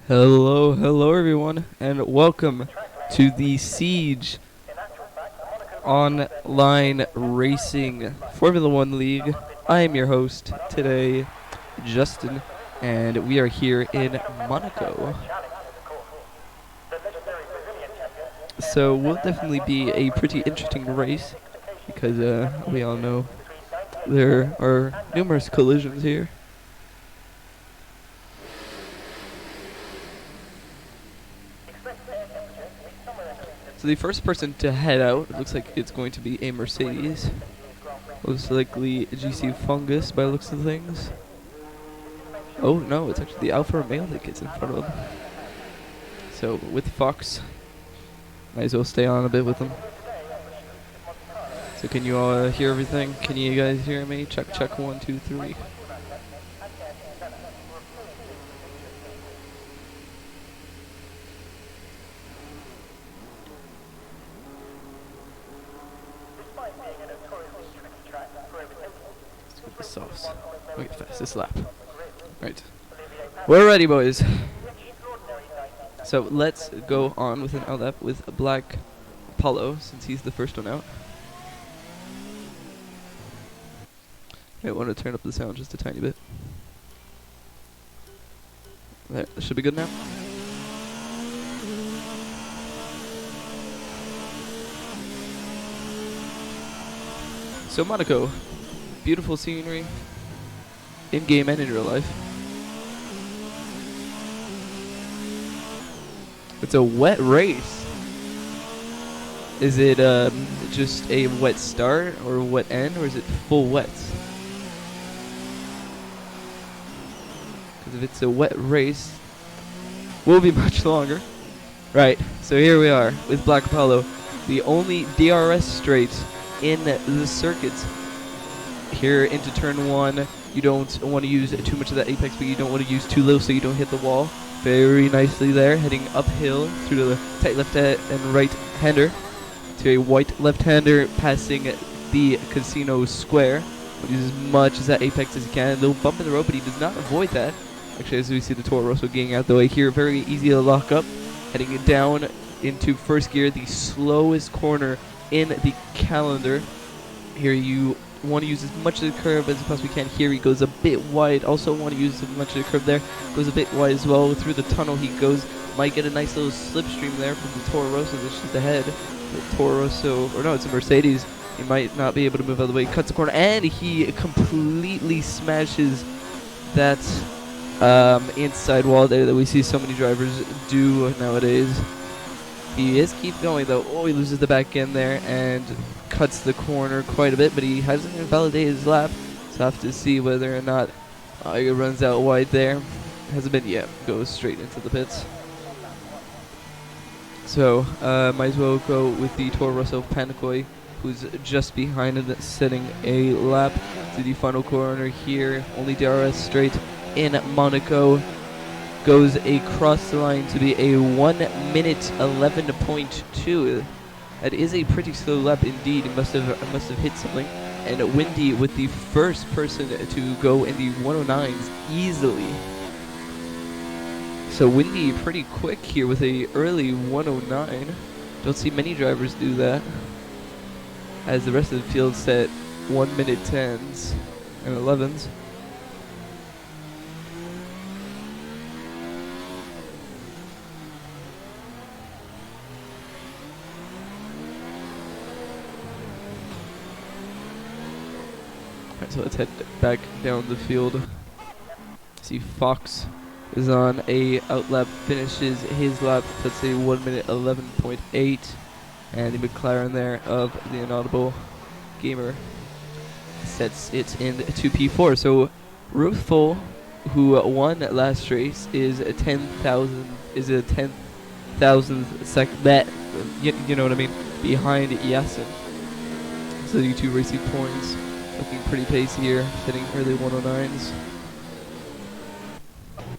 Hello everyone, and welcome to the Siege Online Racing Formula One League. I am your host today, Justin, and we are here in Monaco. So will definitely be a pretty interesting race because we all know there are numerous collisions here. So the first person to head out, it looks like it's going to be a Mercedes. Most likely GC Fungus by the looks of things. Oh no, it's actually the Alfa Romeo that gets in front of him. So with Fox, might as well stay on a bit with him. So can you all hear everything? Can you guys hear me? Check, check, 1, 2, 3. Sauce. Okay, fastest lap. Right. We're ready, boys. So let's go on with an out lap with Black Apollo, since he's the first one out. I want to turn up the sound just a tiny bit. There, that should be good now. So Monaco. Beautiful scenery, in-game and in real life. It's a wet race. Is it just a wet start or wet end, or is it full wets? Because if it's a wet race, it will be much longer. Right, so here we are with Black Apollo, the only DRS straight in the circuit. Here into turn 1, you don't want to use too much of that apex, but you don't want to use too little so you don't hit the wall. Very nicely there, heading uphill through the tight left and right hander to a white left-hander, passing the casino square. Use as much as that apex as you can. A little bump in the road, but he does not avoid that. Actually, as we see the Toro Rosso getting out the way here, very easy to lock up. Heading down into first gear, the slowest corner in the calendar. Here you want to use as much of the curve as you possibly can. Here he goes a bit wide. Also want to use as much of the curve there. Goes a bit wide as well. Through the tunnel he goes. Might get a nice little slipstream there from the Toro Rosso that's just ahead. The Toro Rosso, or no, it's a Mercedes. He might not be able to move out of the way. He cuts the corner and he completely smashes that inside wall there that we see so many drivers do nowadays. He is keep going though. Oh, he loses the back end there and cuts the corner quite a bit, but he hasn't invalidated his lap. So have to see whether or not he runs out wide there. Hasn't been yet. Goes straight into the pits. So might as well go with the Toro Rosso Panakoi, who's just behind him, setting a lap to the final corner here. Only DRS straight in Monaco. Goes across the line to be a 1 minute 11.2. That is a pretty slow lap indeed. It must have hit something. And Windy with the first person to go in the 109s easily. So Windy pretty quick here with a early 109. Don't see many drivers do that, as the rest of the field set 1 minute 10s and 11s. Alright, so let's head back down the field. See Fox is on a outlap, finishes his lap, let's say 1 minute 11.8, and the McLaren there of the Inaudible Gamer sets it in to P4. So Ruthful, who won last race, is a 10,000th second, that you know what I mean, behind Yasin. So the two racing points looking pretty pacey here, hitting early 109s.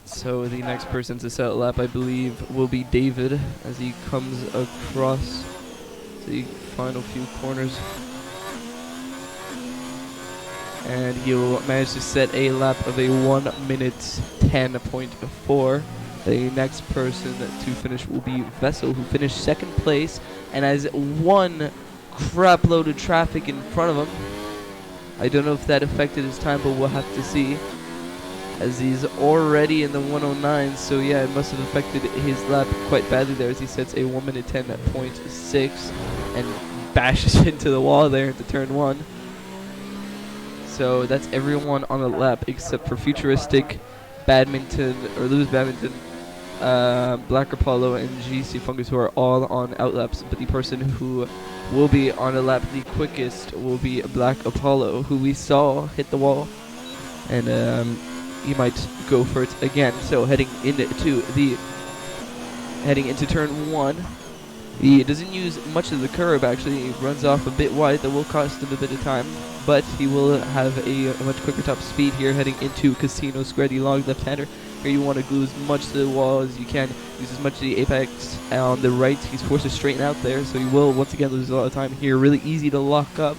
So the next person to set a lap, I believe, will be David as he comes across the final few corners. And he'll manage to set a lap of a 1 minute 10.4. The next person to finish will be Vessel, who finished second place and has one crap load of traffic in front of him. I don't know if that affected his time, but we'll have to see, as he's already in the 109, so yeah, it must have affected his lap quite badly there, as he sets a 1 minute 10.6 and bashes into the wall there into turn 1. So that's everyone on the lap except for Futuristic, Badminton, or Lose Badminton, Black Apollo, and GC Fungus, who are all on outlaps, but the person who will be on a lap the quickest will be Black Apollo, who we saw hit the wall, and he might go for it again. So heading into turn 1, he doesn't use much of the curb actually. He runs off a bit wide, that will cost him a bit of time, but he will have a much quicker top speed here heading into Casino Square, the long left-hander. Here you want to glue as much to the wall as you can, use as much of the apex on the right. He's forced to straighten out there, so he will once again lose a lot of time here. Really easy to lock up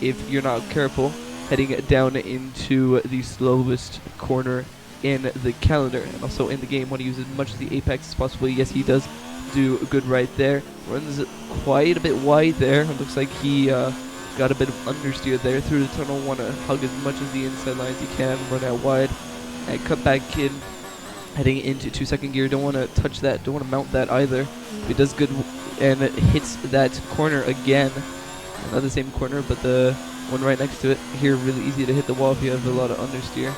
if you're not careful, heading down into the slowest corner in the calendar and also in the game. Want to use as much of the apex as possible. Yes, he does do good right there. Runs quite a bit wide there. It looks like he got a bit of understeer there through the tunnel. Want to hug as much of the inside line as you can, run out wide and cut back in, heading into 2-second gear. Don't want to touch that, don't want to mount that either. He does good and it hits that corner again, not the same corner but the one right next to it. Here really easy to hit the wall if you have a lot of understeer.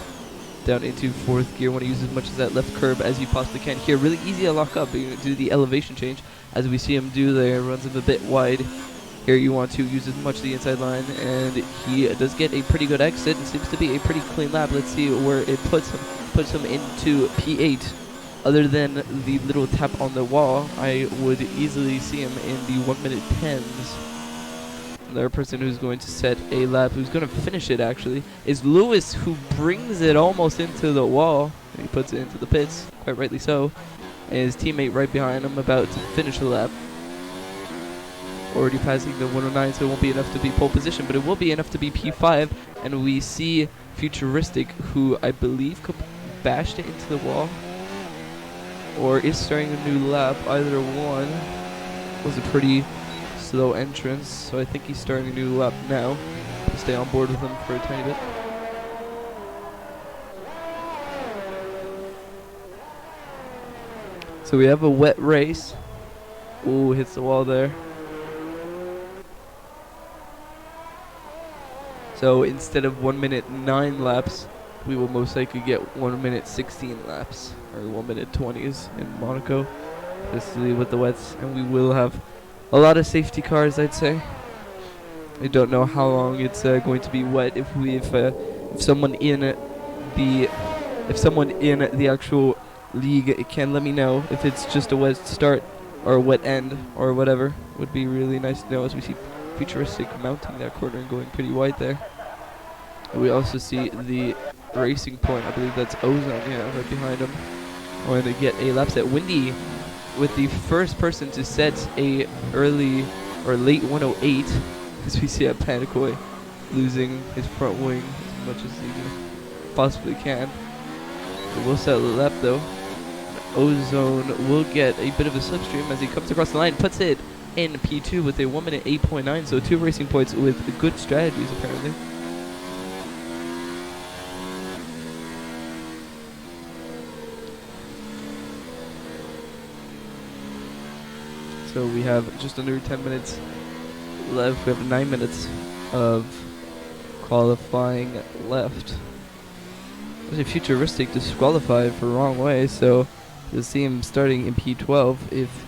Down into 4th gear, want to use as much of that left curb as you possibly can. Here really easy to lock up, but you do the elevation change as we see him do there. Runs him a bit wide. Here you want to use as much of the inside line, and he does get a pretty good exit and seems to be a pretty clean lap. Let's see where it puts him. Puts him into P8. Other than the little tap on the wall, I would easily see him in the 1 minute 10s. Another person who's going to set a lap, who's going to finish it actually, is Lewis, who brings it almost into the wall. He puts it into the pits, quite rightly so. And his teammate right behind him about to finish the lap. Already passing the 109, so it won't be enough to be pole position, but it will be enough to be P5. And we see Futuristic, who I believe bashed it into the wall, or is starting a new lap. Either one was a pretty slow entrance, so I think he's starting a new lap now. I'll stay on board with him for a tiny bit. So we have a wet race. Ooh, hits the wall there. So instead of 1 minute 9 laps, we will most likely get 1 minute 16 laps, or 1 minute 20s in Monaco, especially with the wets, and we will have a lot of safety cars, I'd say. I don't know how long it's going to be wet. If someone in the actual league can let me know if it's just a wet start or a wet end or whatever, would be really nice to know, as we see Futuristic mounting that corner and going pretty wide there. We also see the racing point, I believe that's Ozone, yeah, right behind him. Going to get a lap set. Windy with the first person to set a early or late 108, as we see Panikoi losing his front wing as much as he possibly can. He will set a lap though. Ozone will get a bit of a slipstream as he comes across the line, puts it in P2 with a 1 minute 8.9, so 2 racing points with good strategies apparently. So we have just under 10 minutes left. We have 9 minutes of qualifying left. It's a futuristic disqualify for wrong way, so you'll see him starting in P12 if...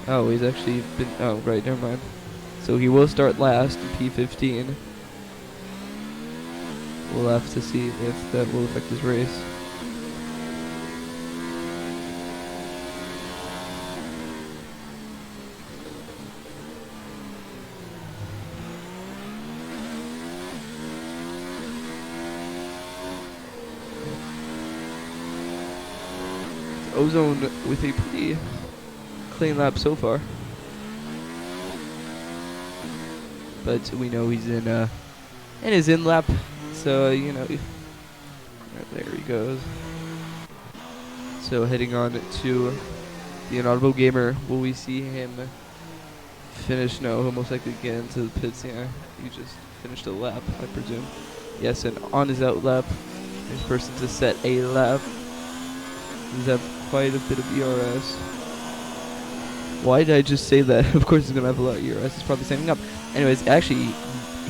Oh, he's actually been... Oh, right, never mind. So he will start last in P15. We'll have to see if that will affect his race. Ozone with a pretty clean lap so far, but we know he's in his in lap, so you know, there he goes. So heading on to the Inaudible Gamer, will we see him finish? No, he'll most likely get into the pits. Yeah, he just finished a lap, I presume. Yes, and on his out lap, this person to set a lap. He's have quite a bit of ERS. Why did I just say that? Of course he's going to have a lot of ERS. He's probably saving up. Anyways, actually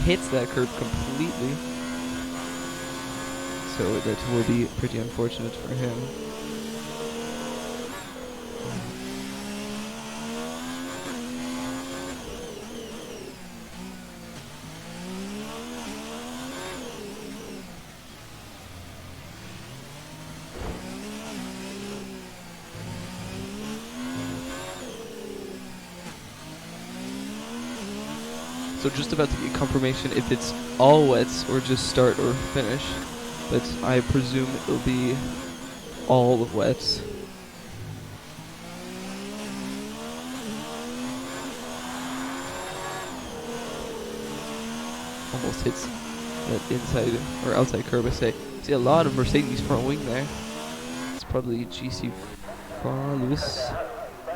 hits that curve completely. So that will be pretty unfortunate for him. So just about to get confirmation if it's all wets or just start or finish, but I presume it'll be all of wets. Almost hits that inside or outside curb, I say. See a lot of Mercedes front wing there. It's probably GC Lewis.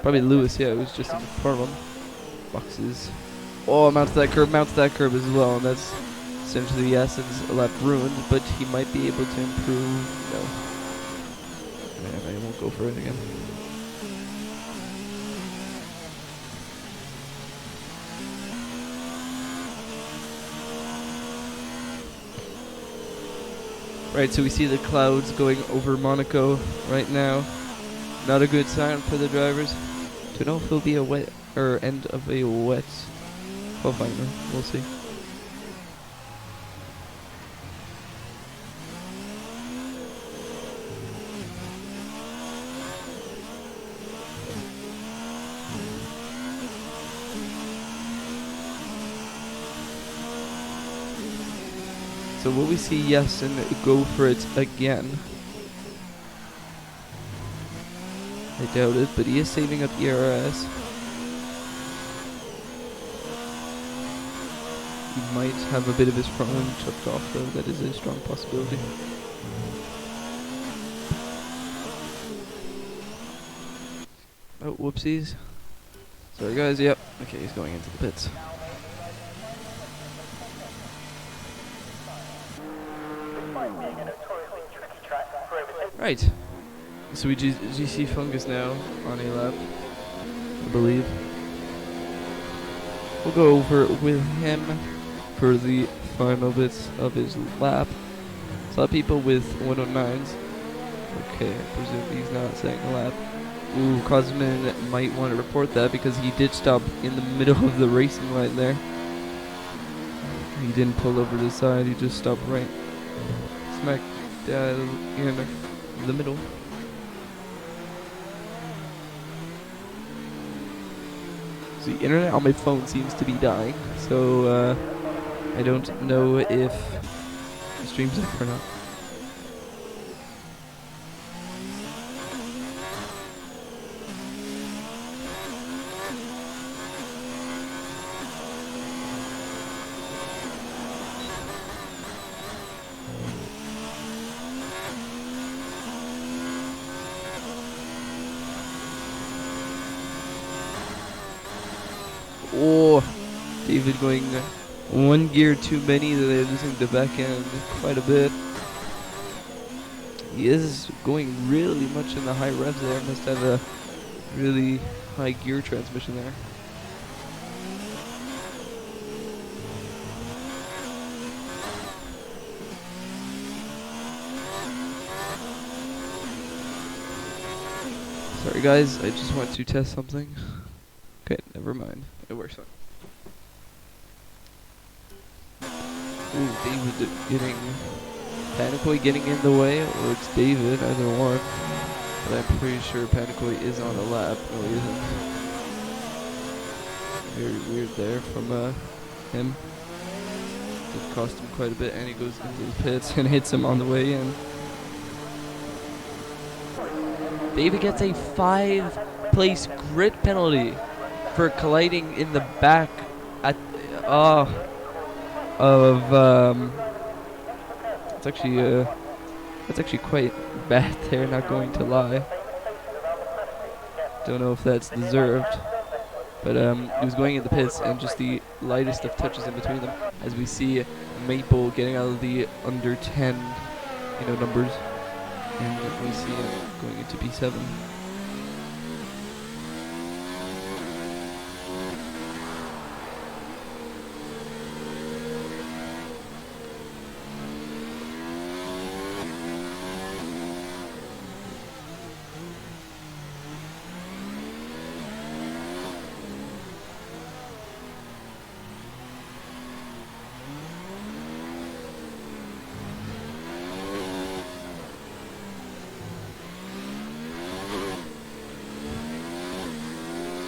Probably Lewis, yeah, it was just in front of him. Boxes. Oh, mounts that curb as well, and that's essentially Yasin's lap ruined, but he might be able to improve. No. Man, I won't go for it again. Right, so we see the clouds going over Monaco right now. Not a good sign for the drivers. Don't know if it'll be a wet or end of a wet qualifying. We'll see. So will we see Yasin go for it again? I doubt it, but he is saving up ERS. He might have a bit of his front wing chopped off though, that is a strong possibility. Oh, whoopsies. Sorry guys, yep. Okay, he's going into the pits. Right. So we GC Fungus now on a lap, I believe. We'll go over with him for the final bits of his lap. A lot of people with 109s. Okay, I presume he's not setting a lap. Ooh, Cosmin might want to report that because he did stop in the middle of the racing line there. He didn't pull over to the side, he just stopped right smack in the middle. So the internet on my phone seems to be dying, so I don't know if the stream's up or not. David going one gear too many. They're losing the back end quite a bit. He is going really much in the high revs there. Must have a really high gear transmission there. Sorry guys, I just want to test something. Okay, never mind. It works fine. Ooh, David getting... Panikoi getting in the way, or it's David, either one. But I'm pretty sure Panikoi is on the lap. No, he isn't. Very weird there from him. It cost him quite a bit, and he goes into the pits and hits him on the way in. David gets a 5-place grid penalty for colliding in the back at that's actually quite bad there, not going to lie. Don't know if that's deserved, but he was going in the pits and just the lightest of touches in between them, as we see Maple getting out of the under 10 numbers, and we see him going into P7.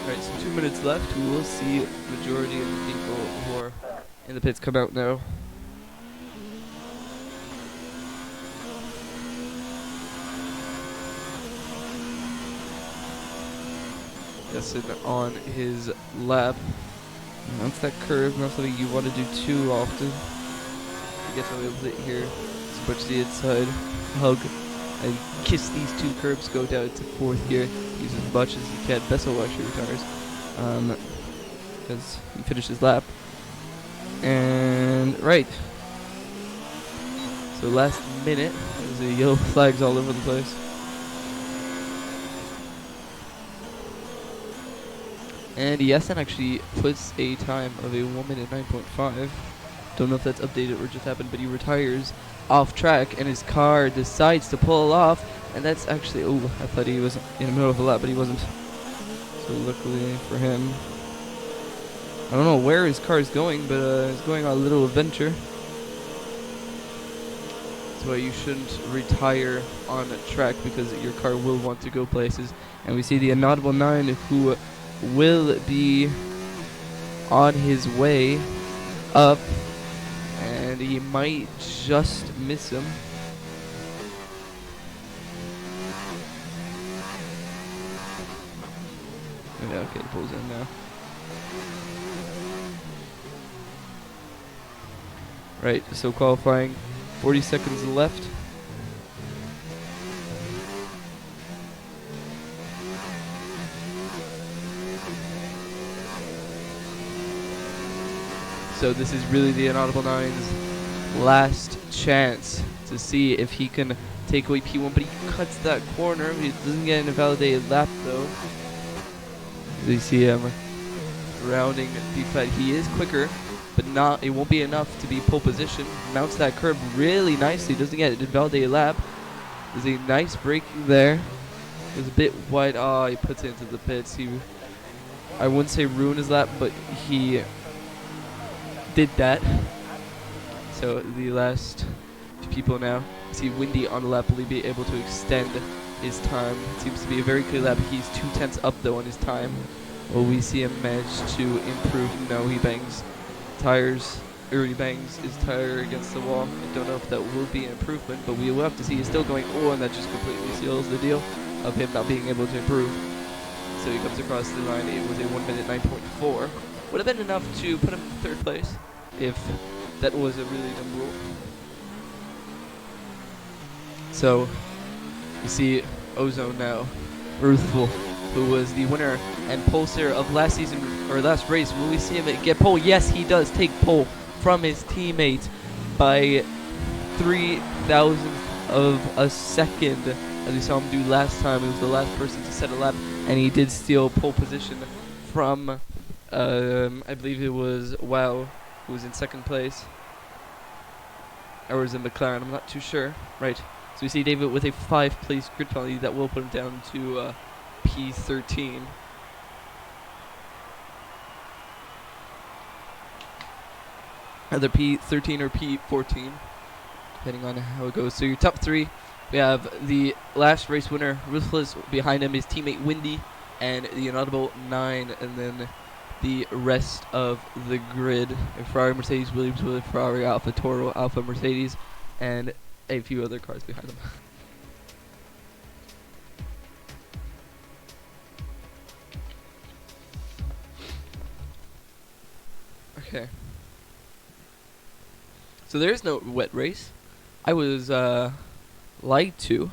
Alright, so 2 minutes left. We will see majority of the people who are in the pits come out now. Justin on his lap. That's that curve, not something you want to do too often. I guess I'll be able to here. Switch the inside, hug, and kiss these two curbs, go down to 4th gear. Use as much as he can. Bessel actually retires because he finished his lap. And right. So last minute, there's the yellow flags all over the place. And Yasin actually puts a time of a 1 minute 9.5. Don't know if that's updated or just happened, but he retires off track and his car decides to pull off. And that's actually, oh, I thought he was in the middle of the lap, but he wasn't. So luckily for him. I don't know where his car is going, but it's going on a little adventure. That's why you shouldn't retire on a track, because your car will want to go places. And we see the Inaudible 9 who will be on his way up. And he might just miss him. Yeah, okay, he pulls in now. Right, so qualifying, 40 seconds left. So this is really the Inaudible 9's last chance to see if he can take away P1, but he cuts that corner. He doesn't get an invalidated lap though. You see him rounding P5. He is quicker, but not. It won't be enough to be pole position. Mounts that curb really nicely. Doesn't get an invalidated lap. There's a nice braking there. It was a bit wide. Oh, he puts it into the pits. I wouldn't say ruined his lap, but he did that. So the last few people now. See Windy on the lap. Will he be able to extend his time? It seems to be a very clear lap. He's 2/10 up though on his time. Will we see him manage to improve? No, he bangs tires, or he bangs his tire against the wall. I don't know if that will be an improvement, but we will have to see. He's still going, oh, and that just completely seals the deal of him not being able to improve. So he comes across the line. It was a 1 minute 9.4. Would have been enough to put him in 3rd place if that was a really dumb rule. So you see Ozone now, Ruthful, who was the winner and pollster of last season or last race. Will we see him get pole? Yes, he does take pole from his teammate by 3,000th of a second, as we saw him do last time. He was the last person to set a lap, and he did steal pole position from, I believe it was Wow, who was in second place. Or was it McLaren? I'm not too sure. Right. So we see David with a 5-place grid penalty that will put him down to P13. Either P13 or P14, depending on how it goes. So your top three, we have the last race winner, Ruthless. Behind him his teammate Windy, and the Inaudible 9, and then the rest of the grid: Ferrari, Mercedes, Williams, Ferrari, Alfa Toro, Alfa Mercedes, and a few other cars behind them. Okay. So there is no wet race. I was lied to,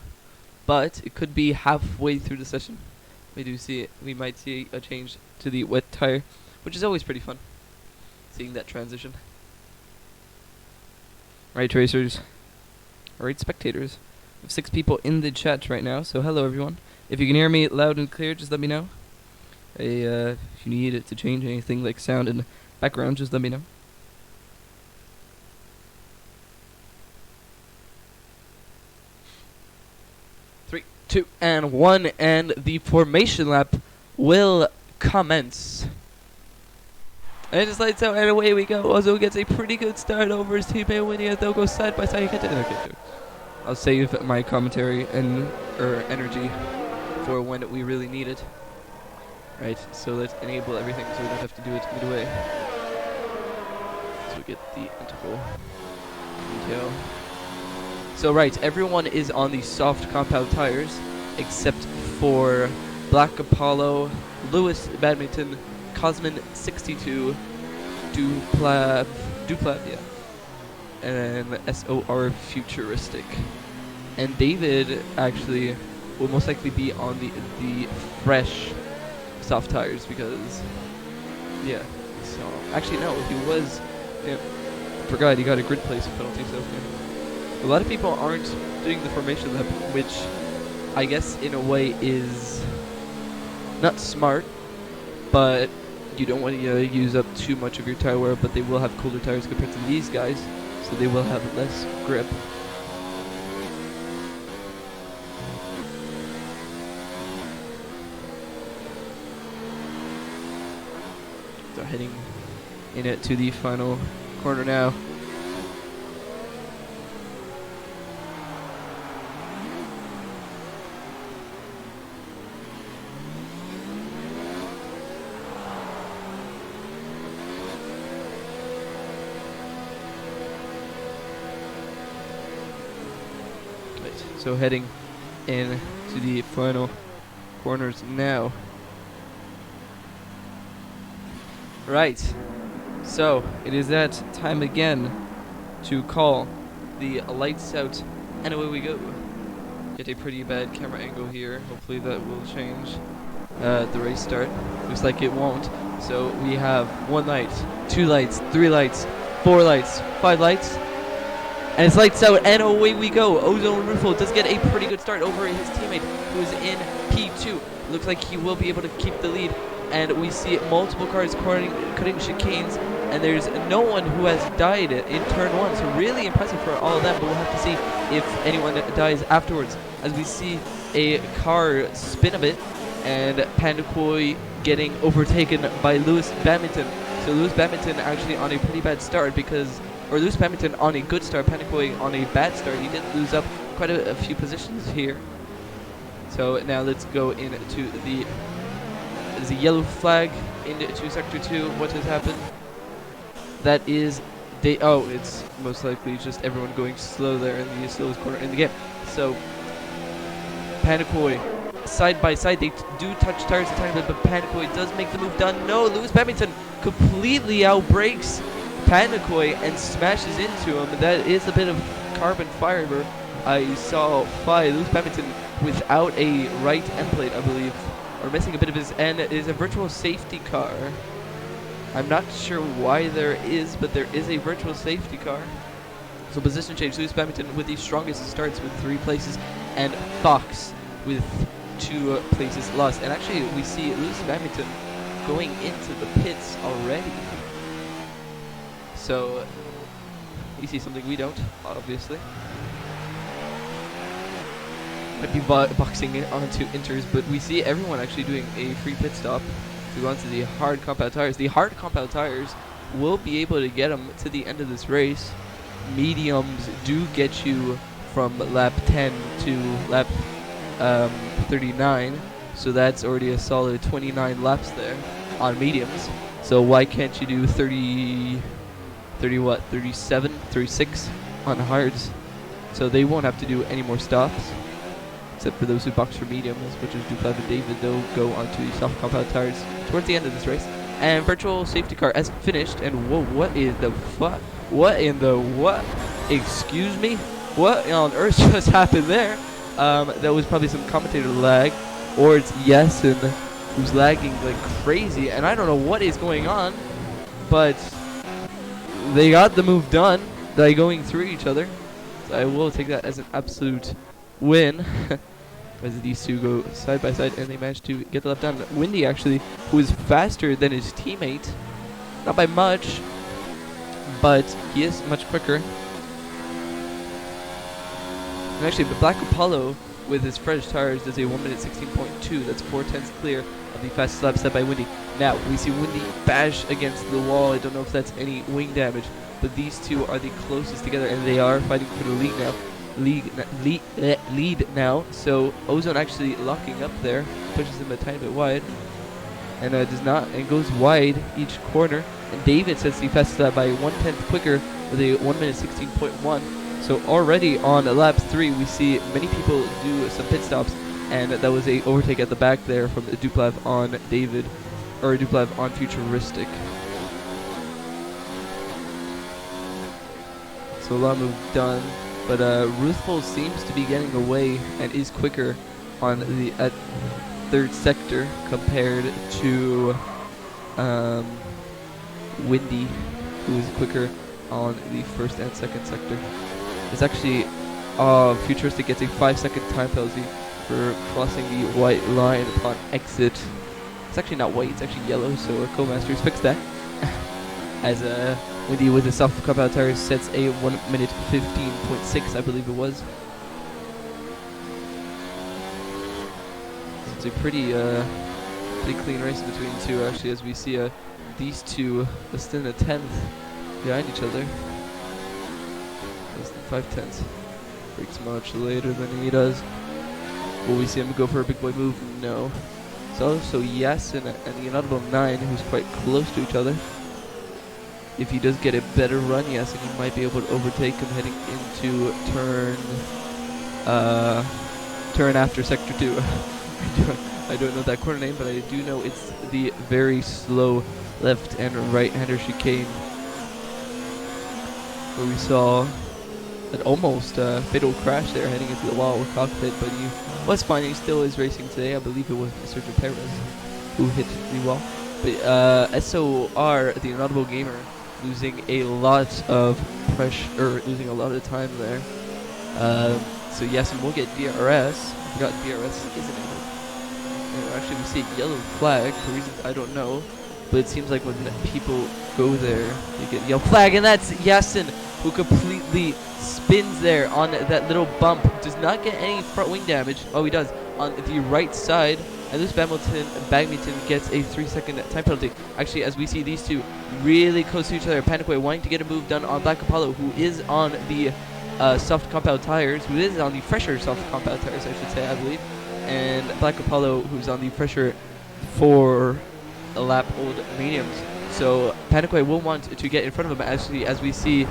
but it could be halfway through the session. We might see a change to the wet tire, which is always pretty fun, seeing that transition. Right, racers. Alright, spectators. We have 6 people in the chat right now, so hello everyone. If you can hear me loud and clear, just let me know. If you need it to change anything like sound and background, just let me know. Three, 2, and 1, and the formation lap will commence. And it just lights out, and away we go. Ozo gets a pretty good start over his teammate Winnie. They'll go side by side. Okay, I'll save my commentary and energy for when we really need it. Right, so let's enable everything so we don't have to do it midway. So we get the integral detail. So right, everyone is on the soft compound tires except for Black Apollo, Lewis Badminton, Cosmin 62, Duplab, yeah, and SOR Futuristic. And David actually will most likely be on the fresh soft tires because, yeah, so actually no, he was, yeah, forgot he got a grid placement penalty, so yeah. A lot of people aren't doing the formation lap, which I guess in a way is not smart, but you don't want to use up too much of your tire wear, but they will have cooler tires compared to these guys, so they will have less grip. So heading in it to the final corner now. So heading in to the final corners now. Right, so it is that time again to call the lights out, and away we go. Get a pretty bad camera angle here. Hopefully that will change the race start. Looks like it won't. So we have 1 light, 2 lights, 3 lights, 4 lights, 5 lights. And it's lights out, and away we go. Ozone Rufo does get a pretty good start over his teammate, who's in P2. Looks like he will be able to keep the lead. And we see multiple cars cutting chicanes, and there's no one who has died in turn 1. So really impressive for all of them, but we'll have to see if anyone dies afterwards. As we see a car spin a bit, and Pandakoi getting overtaken by Lewis Badminton. So Lewis Badminton actually on a pretty bad start Lewis Badminton on a good start, Pandakoi on a bad start. He did lose up quite a few positions here. So now let's go into the yellow flag into sector 2. What has happened? That is it's most likely just everyone going slow there in the slowest corner in the game. So Pandakoi side by side, they do touch tires a tiny bit, but Pandakoi does make the move done. No, Lewis Badminton completely outbrakes Pandakoi and smashes into him. That is a bit of carbon fiber. I saw Lewis Badminton without a right end plate, I believe. or missing a bit of his end, is a virtual safety car. I'm not sure why there is, but there is a virtual safety car. So position change, Lewis Badminton with the strongest starts with 3 places, and Fox with 2 places lost. And actually, we see Lewis Badminton going into the pits already. So you see something we don't, obviously. Might be boxing it onto inters, but we see everyone actually doing a free pit stop to go onto the hard compound tires. The hard compound tires will be able to get them to the end of this race. Mediums do get you from lap 10 to lap 39, so that's already a solid 29 laps there on mediums. So why can't you do 37, 36 on hards? So they won't have to do any more stops, except for those who box for mediums, which is Duplav and David. They'll go onto the soft compound tires towards the end of this race. And virtual safety car has finished, and whoa, what is the fuck? What in the what? Excuse me? What on earth just happened there? That was probably some commentator lag, or it's Yasin who's lagging like crazy, and I don't know what is going on, but they got the move done by going through each other. So I will take that as an absolute win. As these two go side by side and they managed to get the lap down. Windy actually, who is faster than his teammate, not by much, but he is much quicker. And actually, the Black Apollo with his fresh tires does a 1 minute 16.2. That's 4/10 clear of the fastest lap set by Windy. Now we see Windy bash against the wall. I don't know if that's any wing damage, but these two are the closest together, and they are fighting for the lead now. Lead now. So Ozone actually locking up there, pushes him a tiny bit wide, and does not, and goes wide each corner. And David sets the fastest lap by 1/10 quicker with a 1 minute 16.1. So already on lap 3, we see many people do some pit stops, and that was a overtake at the back there from Duplav on David, or Duplav on Futuristic. So a lot of move done. But Ruthful seems to be getting away and is quicker on the third sector compared to Windy, who is quicker on the first and second sector. It's actually Futuristic gets a 5-second time penalty for crossing the white line upon exit. It's actually not white, it's actually yellow, so our co-masters fixed that. As Windy with the soft compound tires sets a 1 minute 15.6, I believe it was. So it's a pretty clean race between the two, actually, as we see these two less than a 10th behind each other. Less than 5/10. Breaks much later than he does. Will we see him go for a big boy move? No. It's also Yasin and the Inaudible 9, who's quite close to each other. If he does get a better run, yes, and he might be able to overtake him heading into turn after sector 2. I don't know that corner name, but I do know it's the very slow left and right-hander chicane, where we saw an almost fatal crash there heading into the wall with cockpit, but he was fine. He still is racing today. I believe it was Sergio Perez who hit the wall. But SOR, the Inaudible Gamer, losing a lot of pressure, losing a lot of time there. So yes, and we'll get DRS. I forgot DRS is enabled. And actually, we see a yellow flag for reasons I don't know, but it seems like when people go there, they get yellow flag, and that's Yasin, who completely spins there on that little bump. Does not get any front wing damage. Oh, he does on the right side. And this Badminton gets a 3-second time penalty. Actually, as we see these two really close to each other, Panicway wanting to get a move done on Black Apollo, who is on the soft compound tires, who is on the fresher soft compound tires, I should say, I believe. And Black Apollo, who's on the fresher 4 lap old mediums. So Panicway will want to get in front of him, actually, as we see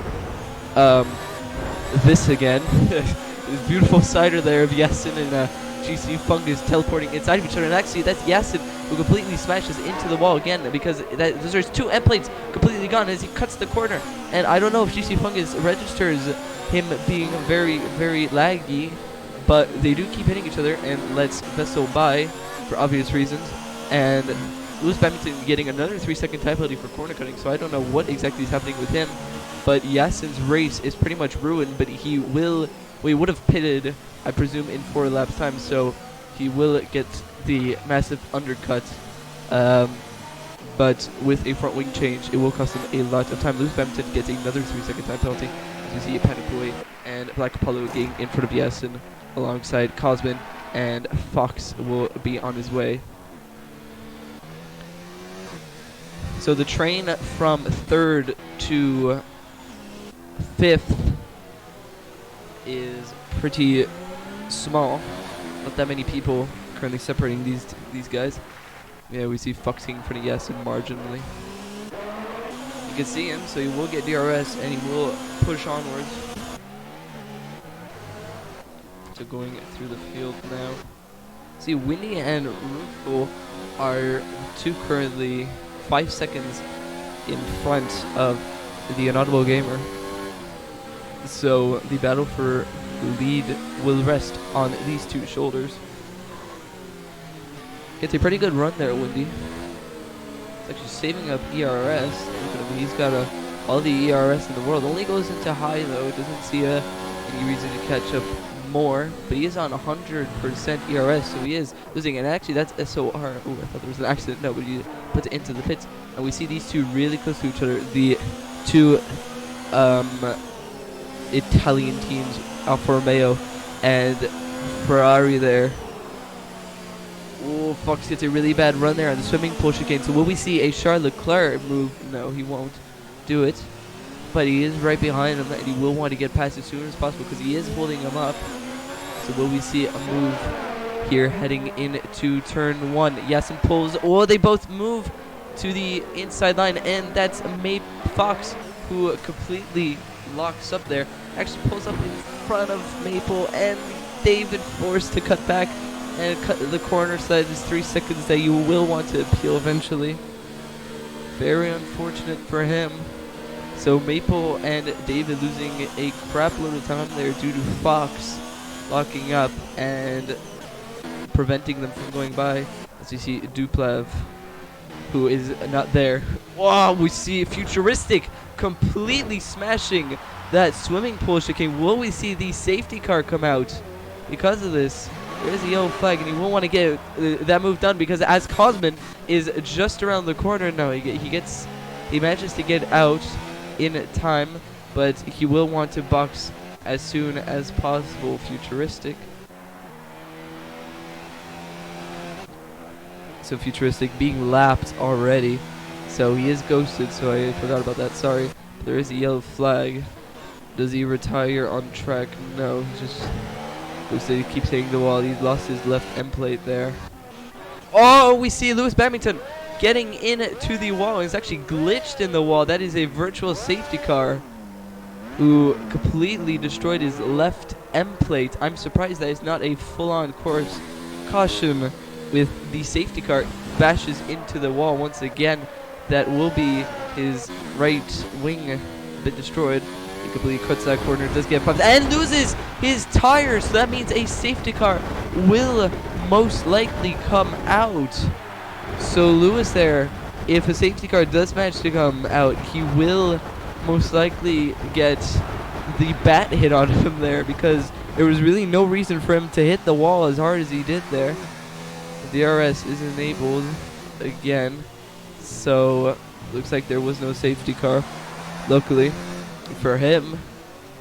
this again. This beautiful cider there of Yasin and GC Fungus teleporting inside of each other, and actually that's Yasin who completely smashes into the wall again, because there's 2 end plates completely gone as he cuts the corner. And I don't know if GC Fungus registers him being very, very laggy, but they do keep hitting each other and lets Vessel by. for obvious reasons. And Lewis Badminton getting another 3-second time penalty for corner cutting, so I don't know what exactly is happening with him. But Yasin's race is pretty much ruined, but he would have pitted, I presume, in 4 laps time, so he will get the massive undercut. But with a front wing change, it will cost him a lot of time. Lewis Badminton gets another 3-second time penalty. As you see Panakui and Black Apollo getting in front of Yasin alongside Cosman, and Fox will be on his way. So the train from 3rd to 5th is pretty small. Not that many people currently separating these guys. Yeah, we see Fox in front of Yasin marginally. You can see him, so he will get DRS and he will push onwards. So going through the field now. See, Windy and Rufo are two currently 5 seconds in front of the Inaudible Gamer. So the battle for the lead will rest on these two shoulders. Gets a pretty good run there, Windy. It's actually saving up ERS. Look at him, he's got all the ERS in the world. Only goes into high though. Doesn't see any reason to catch up more. But he is on 100% ERS, so he is losing. And actually, that's SOR. Oh, I thought there was an accident. No, but he puts it into the pits. And we see these two really close to each other. The two Italian teams, Alfa Romeo and Ferrari there. Oh, Fox gets a really bad run there on the swimming pool chicane. So will we see a Charles Leclerc move? No, he won't do it. But he is right behind him, and he will want to get past as soon as possible because he is holding him up. So will we see a move here heading into turn 1? Yasin pulls. Oh, they both move to the inside line, and that's Fox who completely locks up there. Actually pulls up in front of Maple, and David forced to cut back and cut the corner side. Is 3 seconds that you will want to appeal eventually. Very unfortunate for him. So Maple and David losing a crap load of time there due to Fox locking up and preventing them from going by. As you see Duplav, who is not there. Wow, we see Futuristic completely smashing that swimming pool chicane. Will we see the safety car come out because of this? There's a yellow flag, and he won't want to get that move done because as Cosman is just around the corner now, he manages to get out in time, but he will want to box as soon as possible. Futuristic. So Futuristic being lapped already, so he is ghosted, so I forgot about that, sorry. But there is a yellow flag. Does he retire on track? No, he just ghosted. He keeps hitting the wall. He lost his left end plate there. Oh, we see Lewis Badminton getting into the wall. He's actually glitched in the wall. That is a virtual safety car who completely destroyed his left end plate. I'm surprised that it's not a full-on course caution with the safety car. Bashes into the wall once again. That will be his right wing a bit destroyed. He completely cuts that corner, does get pumped, and loses his tires. So that means a safety car will most likely come out. So Lewis there, if a safety car does manage to come out, he will most likely get the bat hit on him there because there was really no reason for him to hit the wall as hard as he did there. The DRS is enabled again, so looks like there was no safety car, luckily for him,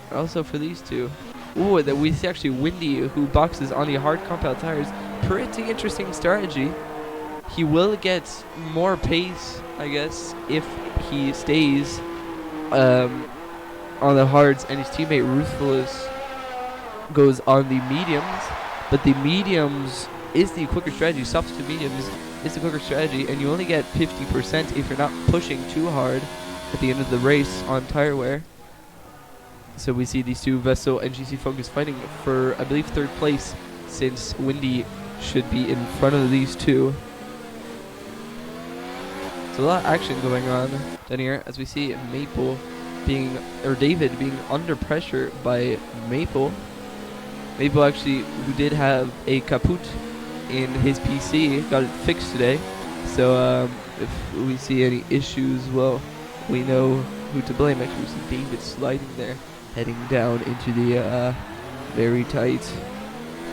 and also for these two. Ooh, that we see actually Windy, who boxes on the hard compound tires. Pretty interesting strategy. He will get more pace, I guess, if he stays on the hards, and his teammate Ruthless goes on the mediums. But the mediums is the quicker strategy. Softs to mediums is the quicker strategy, and you only get 50% if you're not pushing too hard at the end of the race on tire wear. So we see these two, Vessel and GC Focus, fighting for, I believe, 3rd place, since Windy should be in front of these two. So a lot of action going on down here as we see Maple David being under pressure by Maple. Maple actually, who did have a kaput in his PC. Got it fixed today. So if we see any issues, well, we know who to blame. Actually, we see David sliding there, heading down into the very tight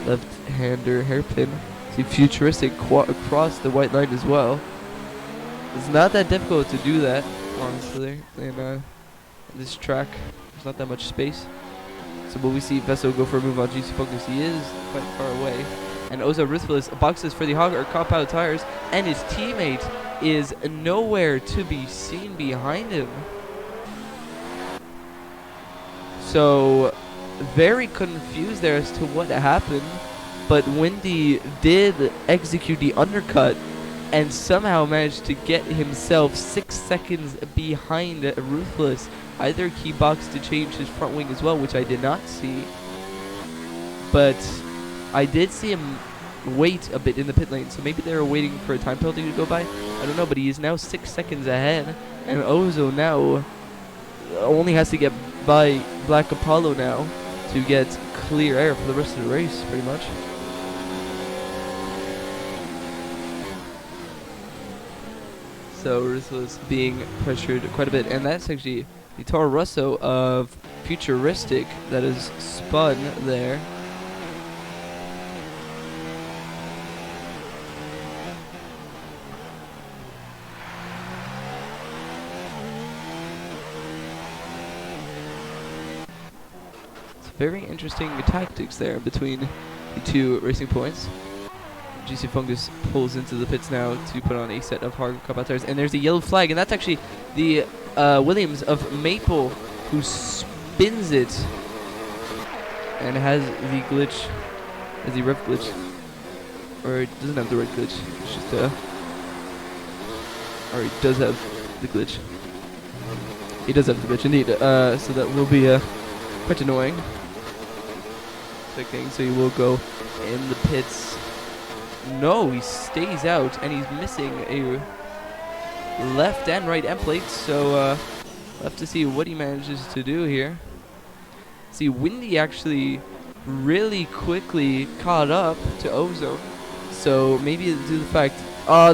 left-hander hairpin. See Futuristic across the white line as well. It's not that difficult to do that, honestly, in this track. There's not that much space. So will we see Vessel go for a move on GC Focus? He is quite far away. And Oza Ruthless boxes for the Hogger compound tires, and his teammate is nowhere to be seen behind him. So very confused there as to what happened, but Windy did execute the undercut and somehow managed to get himself 6 seconds behind Ruthless. Either he boxed to change his front wing as well, which I did not see, but I did see him wait a bit in the pit lane, so maybe they were waiting for a time penalty to go by. I don't know, but he is now 6 seconds ahead, and Ozo now only has to get by Black Apollo now to get clear air for the rest of the race, pretty much. So Ruthless being pressured quite a bit, and that's actually the Toro Rosso of Futuristic that is spun there. It's very interesting tactics there between the two racing points. GC Fungus pulls into the pits now to put on a set of hard compound tires, and there's a yellow flag, and that's actually the Williams of Maple who spins it and has the glitch, has the rev glitch, or it doesn't have the red glitch, it's just or it does have the glitch. He does have the glitch indeed, so that will be quite annoying. So he will go in the pits. No, he stays out, and he's missing a left and right end plate, so we'll have to see what he manages to do here. See, Windy actually really quickly caught up to Ozone, so maybe due to the fact,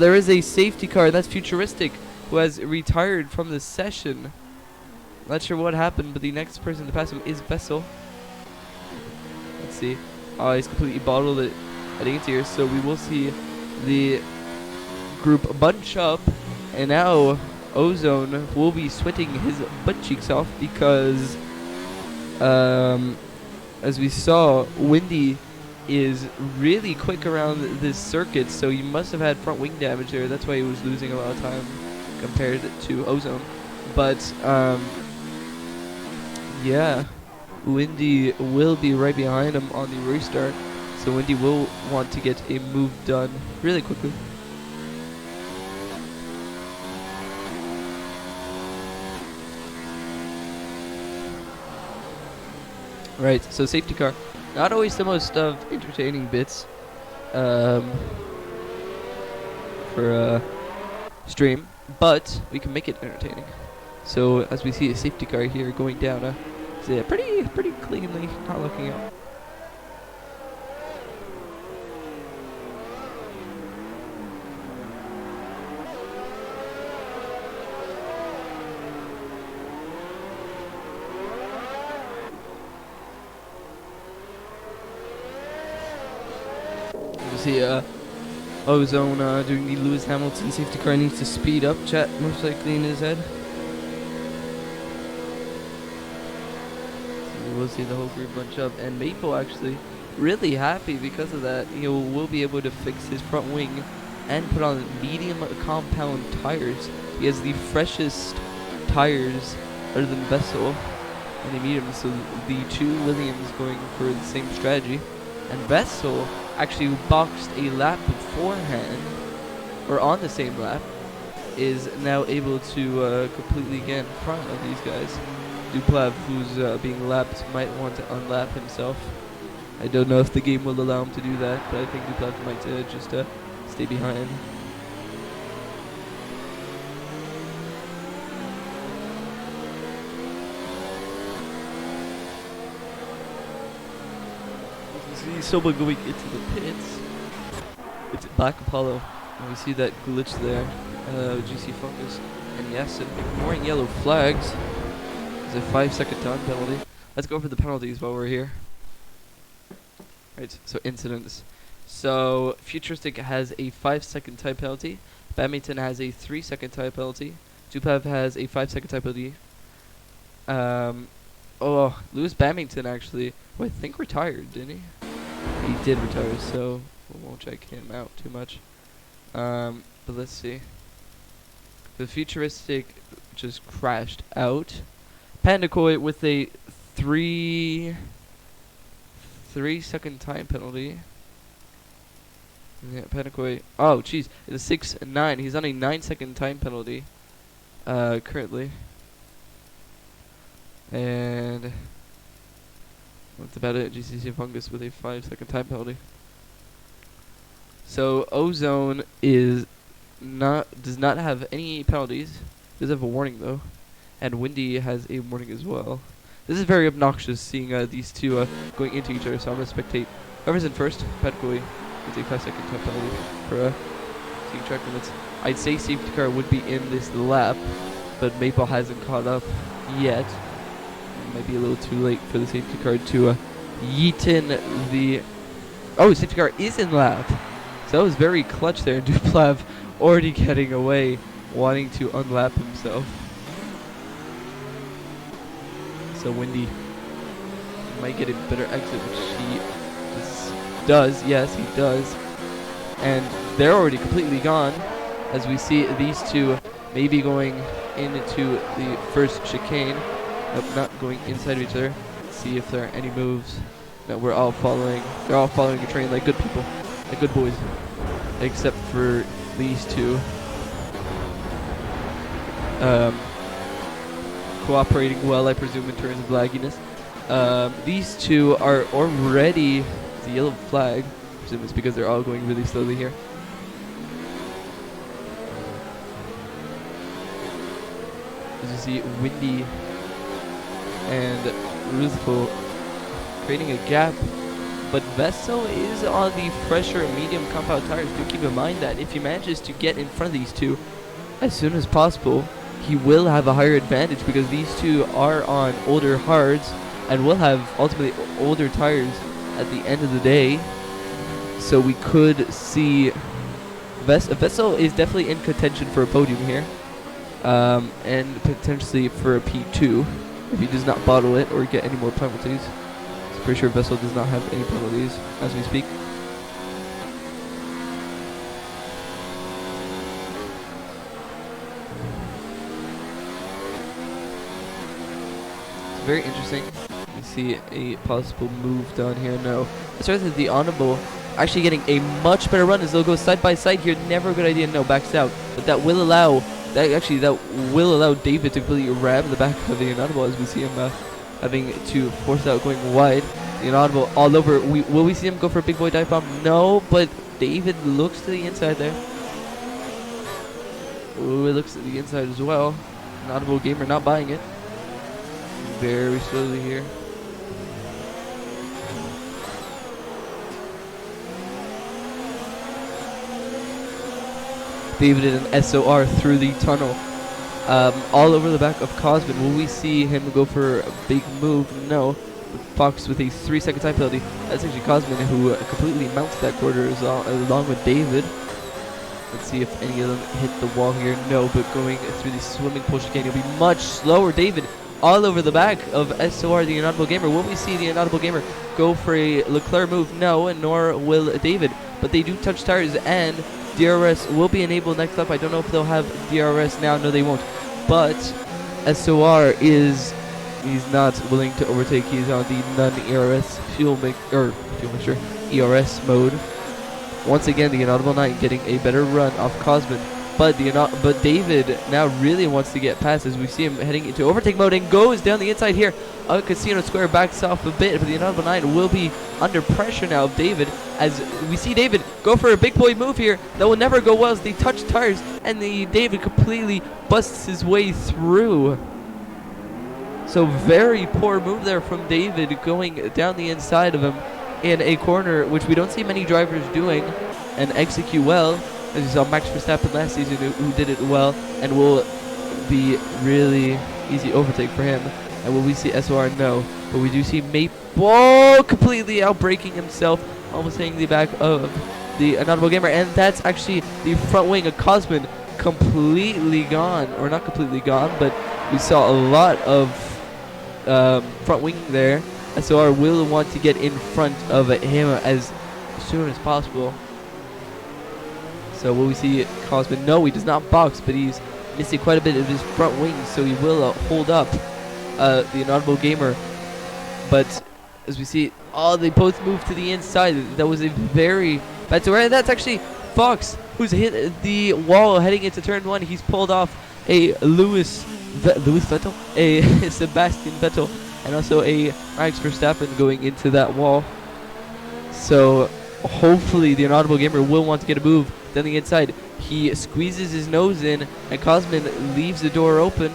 there is a safety car, and that's Futuristic, who has retired from the session. Not sure what happened, but the next person to pass him is Vessel. Let's see. He's completely bottled it heading into here, so we will see the group bunch up, and now Ozone will be sweating his butt cheeks off because as we saw, Windy is really quick around this circuit, so he must have had front wing damage there. That's why he was losing a lot of time compared to Ozone. But yeah, Windy will be right behind him on the restart. So Windy will want to get a move done really quickly. Right, so safety car. Not always the most entertaining bits for stream, but we can make it entertaining. So as we see a safety car here going down, it's pretty cleanly, not looking up. See Ozone doing the Lewis Hamilton safety car, needs to speed up, chat most likely in his head. So we'll see the whole group bunch up, and Maple actually really happy because of that. He will be able to fix his front wing and put on medium compound tires. He has the freshest tires other than Vessel and the medium, so the two Williams going for the same strategy, and Vessel actually boxed a lap beforehand, or on the same lap, is now able to completely get in front of these guys. Duplav, who's being lapped, might want to unlap himself. I don't know if the game will allow him to do that, but I think Duplav might just stay behind. Soba going into the pits. It's Black Apollo. And we see that glitch there. GC Fungus. And yes, ignoring yellow flags. It's a 5-second time penalty. Let's go for the penalties while we're here. Right, so incidents. So Futuristic has a 5-second time penalty. Badminton has a 3-second time penalty. Dupav has a 5-second time penalty. Lewis Badminton actually, I think retired, didn't he? He did retire, so we won't check him out too much. But let's see. The Futuristic just crashed out. Pandakoi with a 3-second time penalty. Yeah, Pandakoi. Oh, jeez. It's a 6-9. He's on a 9-second time penalty. Currently. And that's about it. GCC Fungus with a 5-second time penalty. So Ozone does not have any penalties. Does have a warning though, and Windy has a warning as well. This is very obnoxious seeing these two going into each other. So I'm gonna spectate. Whoever's in first, Padkoi with a 5-second time penalty for seeing track limits. I'd say safety car would be in this lap, but Maple hasn't caught up yet. It might be a little too late for the safety car to yeet in the. Oh, safety car is in lap. So that was very clutch there. Duplav already getting away, wanting to unlap himself. So Windy might get a better exit, which he does. Yes, he does. And they're already completely gone, as we see these two maybe going into the first chicane. Nope, not going inside of each other. Let's see if there are any moves that we're all following. They're all following a train like good people, like good boys, except for these two. Cooperating well, I presume, in terms of lagginess. These two are already the yellow flag. I presume it's because they're all going really slowly here. As you see, Windy and Ruthful creating a gap, but Vesso is on the fresher medium compound tires. Do keep in mind that if he manages to get in front of these two as soon as possible, he will have a higher advantage, because these two are on older hards and will have ultimately older tires at the end of the day. So we could see Vesso is definitely in contention for a podium here, and potentially for a P2 if he does not bottle it or get any more penalties. I'm pretty sure Vesso does not have any penalties as we speak. It's very interesting. We see a possible move down here. No. It starts with the Honorable actually getting a much better run as they'll go side by side here. Never a good idea. No, backs out. But that will allow David to completely ram the back of the Inaudible, as we see him having to force out going wide. The Inaudible all over. Will we see him go for a big boy dive bomb? No, but David looks to the inside there. Ooh, it looks to the inside as well. Inaudible gamer not buying it. Very slowly here. David in an SOR through the tunnel. All over the back of Cosman. Will we see him go for a big move? No. Fox with a 3-second time penalty. That's actually Cosman who completely mounts that quarter along with David. Let's see if any of them hit the wall here. No, but going through the swimming pool chicane, he'll be much slower. David all over the back of SOR, the Inaudible Gamer. Will we see the Inaudible Gamer go for a Leclerc move? No, and nor will David. But they do touch tires, and DRS will be enabled next up. I don't know if they'll have DRS now. No, they won't. But SOR he's not willing to overtake. He's on the non-ERS fuel mixture ERS mode. Once again, the Inaudible 9 getting a better run off Cosman. But David now really wants to get past, as we see him heading into overtake mode and goes down the inside here. Casino Square backs off a bit, but the Inaudible 9 will be under pressure now of David, as we see David go for a big boy move here that will never go well as they touch tires, and David completely busts his way through. So very poor move there from David, going down the inside of him in a corner, which we don't see many drivers doing. and execute well, as you saw Max Verstappen last season who did it well, and will be really easy overtake for him. And will we see SOR? No. But we do see Maple completely outbraking himself, almost hitting the back of the Anonymous Gamer. And that's actually the front wing of Cosman completely gone. Or not completely gone, but we saw a lot of front wing there. SOR will want to get in front of him as soon as possible. So will we see Cosman? No, he does not box, but he's missing quite a bit of his front wing, so he will hold up the Inaudible Gamer. But as we see, they both move to the inside. That was a very bad turn. And that's actually Fox, who's hit the wall heading into turn 1. He's pulled off a Lewis Vettel, a Sebastian Vettel, and also a Max Verstappen going into that wall. So hopefully the Inaudible Gamer will want to get a move down the inside. He squeezes his nose in, and Cosman leaves the door open.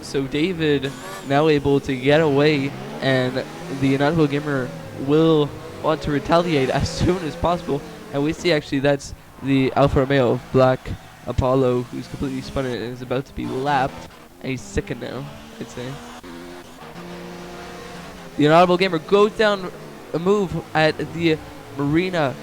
So David now able to get away, and the Inaudible Gamer will want to retaliate as soon as possible. And we see actually that's the Alfa Romeo of Black Apollo, who's completely spun it and is about to be lapped. And he's second now, I'd say. The Inaudible Gamer goes down a move at the Marina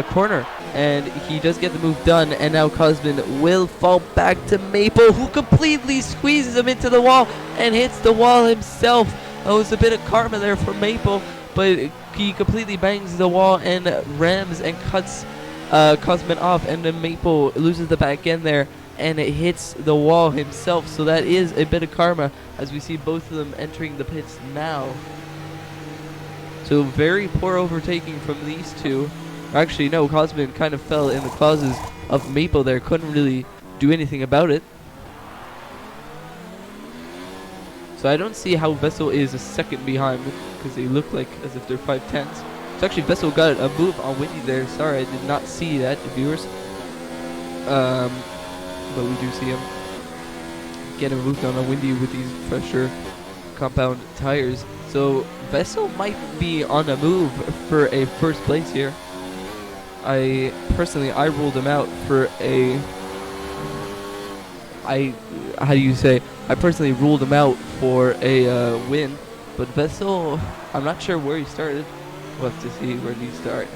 corner, and he does get the move done, and now Cosman will fall back to Maple, who completely squeezes him into the wall and hits the wall himself. That was a bit of karma there for Maple, but he completely bangs the wall and rams and cuts Cosman off, and then Maple loses the back end there and it hits the wall himself. So that is a bit of karma as we see both of them entering the pits now. So very poor overtaking from these two. Actually, no, Cosman kind of fell in the clauses of Maple there. Couldn't really do anything about it. So I don't see how Vessel is a second behind, because they look like as if they're 5'10s. So actually Vessel got a move on Windy there. Sorry, I did not see that, viewers. But we do see him get a move down on Windy with these fresher compound tires. So Vessel might be on a move for a first place here. I ruled him out for a I personally ruled him out for a win, but Vessel, I'm not sure where he started. We'll have to see where did he start.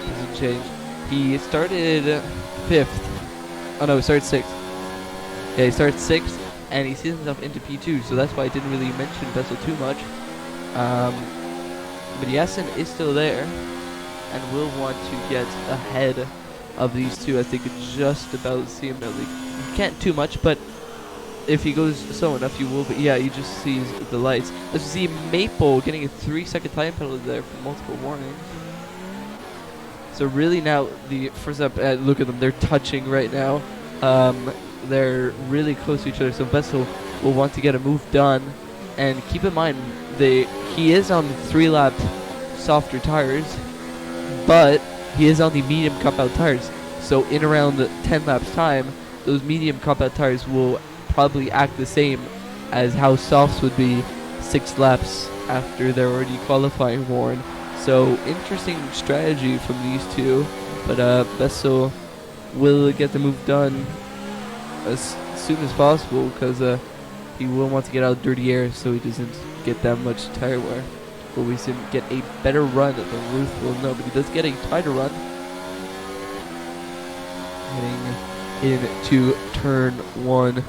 Doesn't change. He started 5th. Oh no, he started 6th. Yeah, he started 6th, and he sees himself into P2, so that's why I didn't really mention Vessel too much. But Yasin is still there, and will want to get ahead of these two as they could just about see him now. You can't too much, but if he goes slow enough, you will. But yeah, you just see the lights. Let's see Maple getting a 3-second time penalty there for multiple warnings. So really now, the first up, look at them, they're touching right now. They're really close to each other, so Vessel will want to get a move done. And keep in mind, he is on 3-lap softer tires, but he is on the medium compound tires. So in around 10 laps time, those medium compound tires will probably act the same as how softs would be 6 laps after they're already qualifying worn. So interesting strategy from these two, but Vessel will get the move done as soon as possible, because he will want to get out of dirty air so he doesn't get that much tire wear. Will we see him get a better run than Ruth will? No, but he does get a tighter run. Heading into turn 1.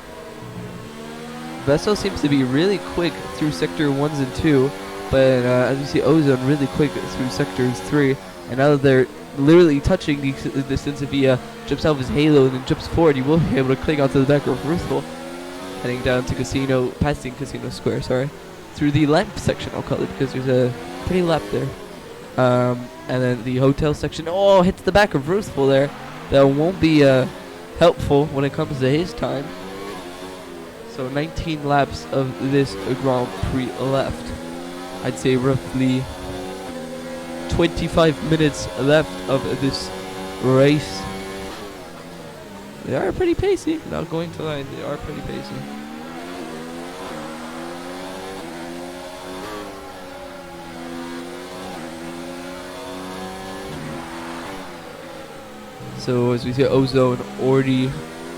Vessel seems to be really quick through sector 1s and 2, but as you see Ozone really quick through sectors 3, and now that they're literally touching the distance, if he jumps out of his halo and then jumps forward, he will be able to cling onto the back of Ruthful. Heading down to passing Casino Square, sorry. Through the lamp section, I'll call it, because there's a pretty lap there. And then the hotel section, hits the back of Ruthful there. That won't be helpful when it comes to his time. So 19 laps of this Grand Prix left. I'd say roughly 25 minutes left of this race. They are pretty pacey, not going to lie, they are pretty pacey. So as we see, Ozone already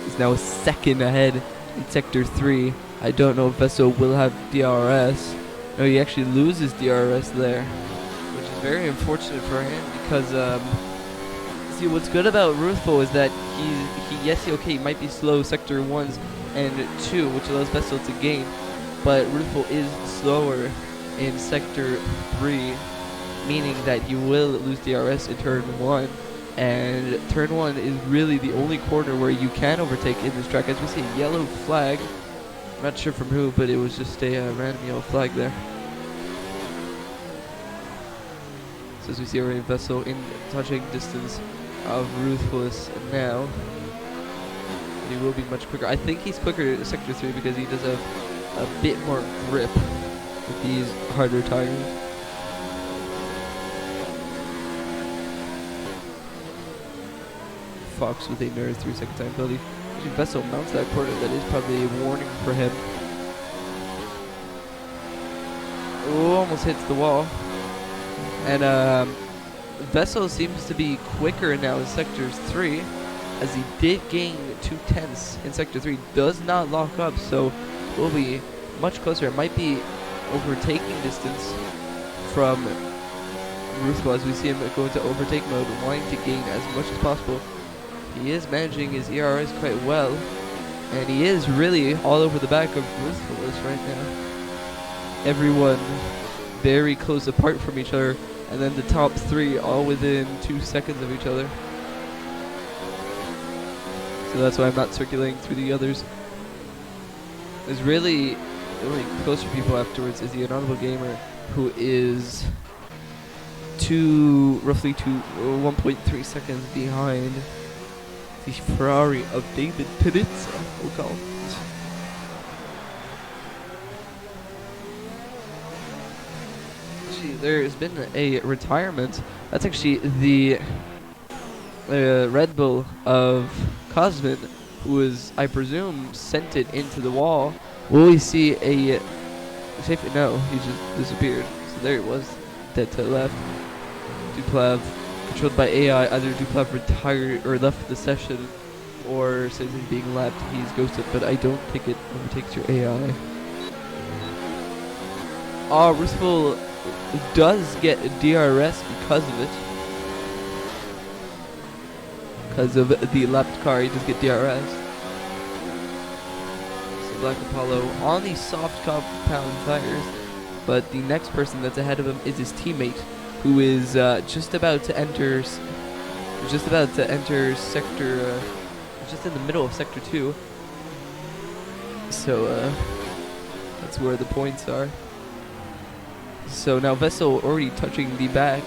is now second ahead in Sector 3. I don't know if Vessel will have DRS. No, he actually loses DRS there, which is very unfortunate for him because, see, what's good about Ruthful is that he might be slow Sector 1s and 2, which allows Vessel to gain, but Ruthful is slower in Sector 3, meaning that you will lose DRS in Turn 1. And Turn 1 is really the only corner where you can overtake in this track. As we see, yellow flag. I'm not sure from who, but it was just a random yellow flag there. So as we see already, Vessel in touching distance of Ruthless now. But he will be much quicker. I think he's quicker in Sector 3 because he does have a bit more grip with these harder tires. Fox with a nerd 3-second time penalty. If Vessel mounts that corner, that is probably a warning for him. Oh, almost hits the wall. And Vessel seems to be quicker now in Sector 3, as he did gain 2/10 in Sector 3. Does not lock up, so will be much closer. It might be overtaking distance from Ruthful as we see him go into overtake mode, wanting to gain as much as possible. He is managing his ERS quite well, and he is really all over the back of Ruthfulness right now. Everyone very close apart from each other, and then the top 3 all within 2 seconds of each other. So that's why I'm not circulating through the others. There's really closer people afterwards is the Anonymous Gamer, who is roughly 1.3 seconds behind the Ferrari of David Pizza. Oh god. Actually, there's been a retirement. That's actually the Red Bull of Cosmin, who was, I presume, sent it into the wall. Will we see a safety? No, he just disappeared. So there he was, dead to the left. Duplav, controlled by AI, either Duplav retired or left the session, or since he's being lapped, he's ghosted, but I don't think it overtakes your AI. Ruthful does get DRS because of it. Because of the lapped car, he does get DRS. So Black Apollo on the soft compound tires, but the next person that's ahead of him is his teammate, who is just about to enter sector, just in the middle of Sector 2. So that's where the points are. So now Vessel already touching the back,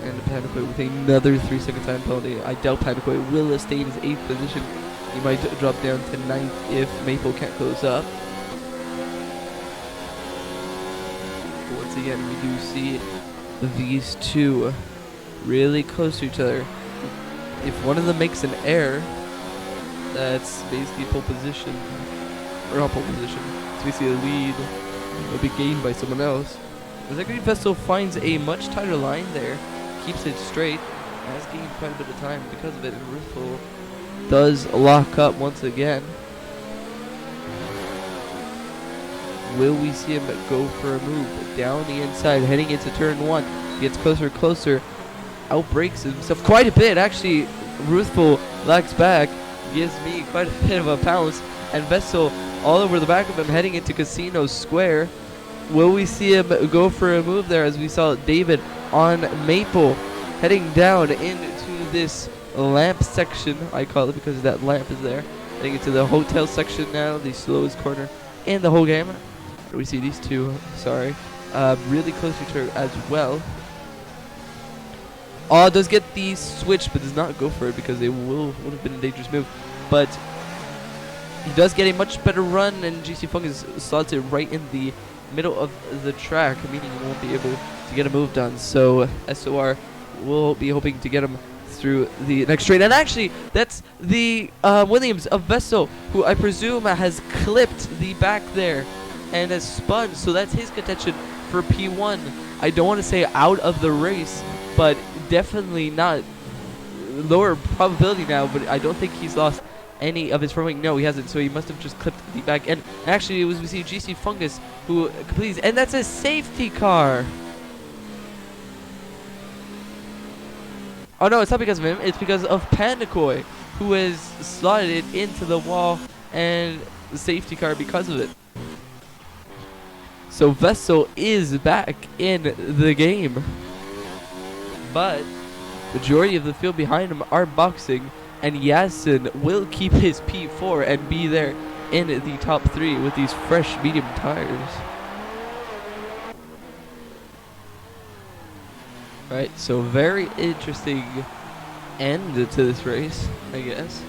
and Panicoy with another 3-second time penalty. I doubt Panicoy will stay in his 8th position. He might drop down to 9th if Maple can't close up. But once again, we do see these two really close to each other. If one of them makes an error, that's basically pole position, or not pole position, it's basically a lead will be gained by someone else. The Green Vessel finds a much tighter line there, keeps it straight, and has gained quite a bit of time because of it, and Ruthful does lock up once again. Will we see him go for a move down the inside, heading into turn 1? He gets closer and closer, outbrakes himself quite a bit. Actually, Ruthful lags back, gives me quite a bit of a pounce, and Vessel all over the back of him, heading into Casino Square. Will we see him go for a move there, as we saw David on Maple heading down into this lamp section? I call it because that lamp is there. Heading into the hotel section now, the slowest corner in the whole game. We see these two, really close to each other as well. Does get the switch, but does not go for it because it would have been a dangerous move. But he does get a much better run, and GC Funk is slotted right in the middle of the track, meaning he won't be able to get a move done. So SOR will be hoping to get him through the next straight. And actually, that's the Williams of Vessel, who I presume has clipped the back there and has spun. So that's his contention for P1. I don't want to say out of the race, but definitely not lower probability now, but I don't think he's lost any of his front wing. No, he hasn't. So he must have just clipped the back end. And actually, it was we see GC Fungus who completes, and that's a safety car. Oh no, it's not because of him. It's because of Pandakoi, who has slotted it into the wall, and the safety car because of it. So Vessel is back in the game, but majority of the field behind him are boxing, and Yasin will keep his P4 and be there in the top 3 with these fresh medium tires. Right, so very interesting end to this race, I guess.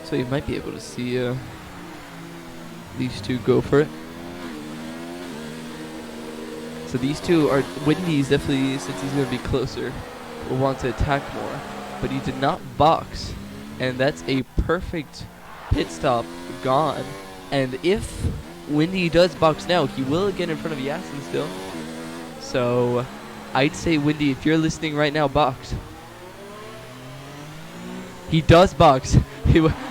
So you might be able to see these two go for it. So these two are, Windy's definitely, since he's going to be closer, will want to attack more. But he did not box. And that's a perfect pit stop gone. And if Windy does box now, he will get in front of Yasin still. So I'd say, Windy, if you're listening right now, box. He does box.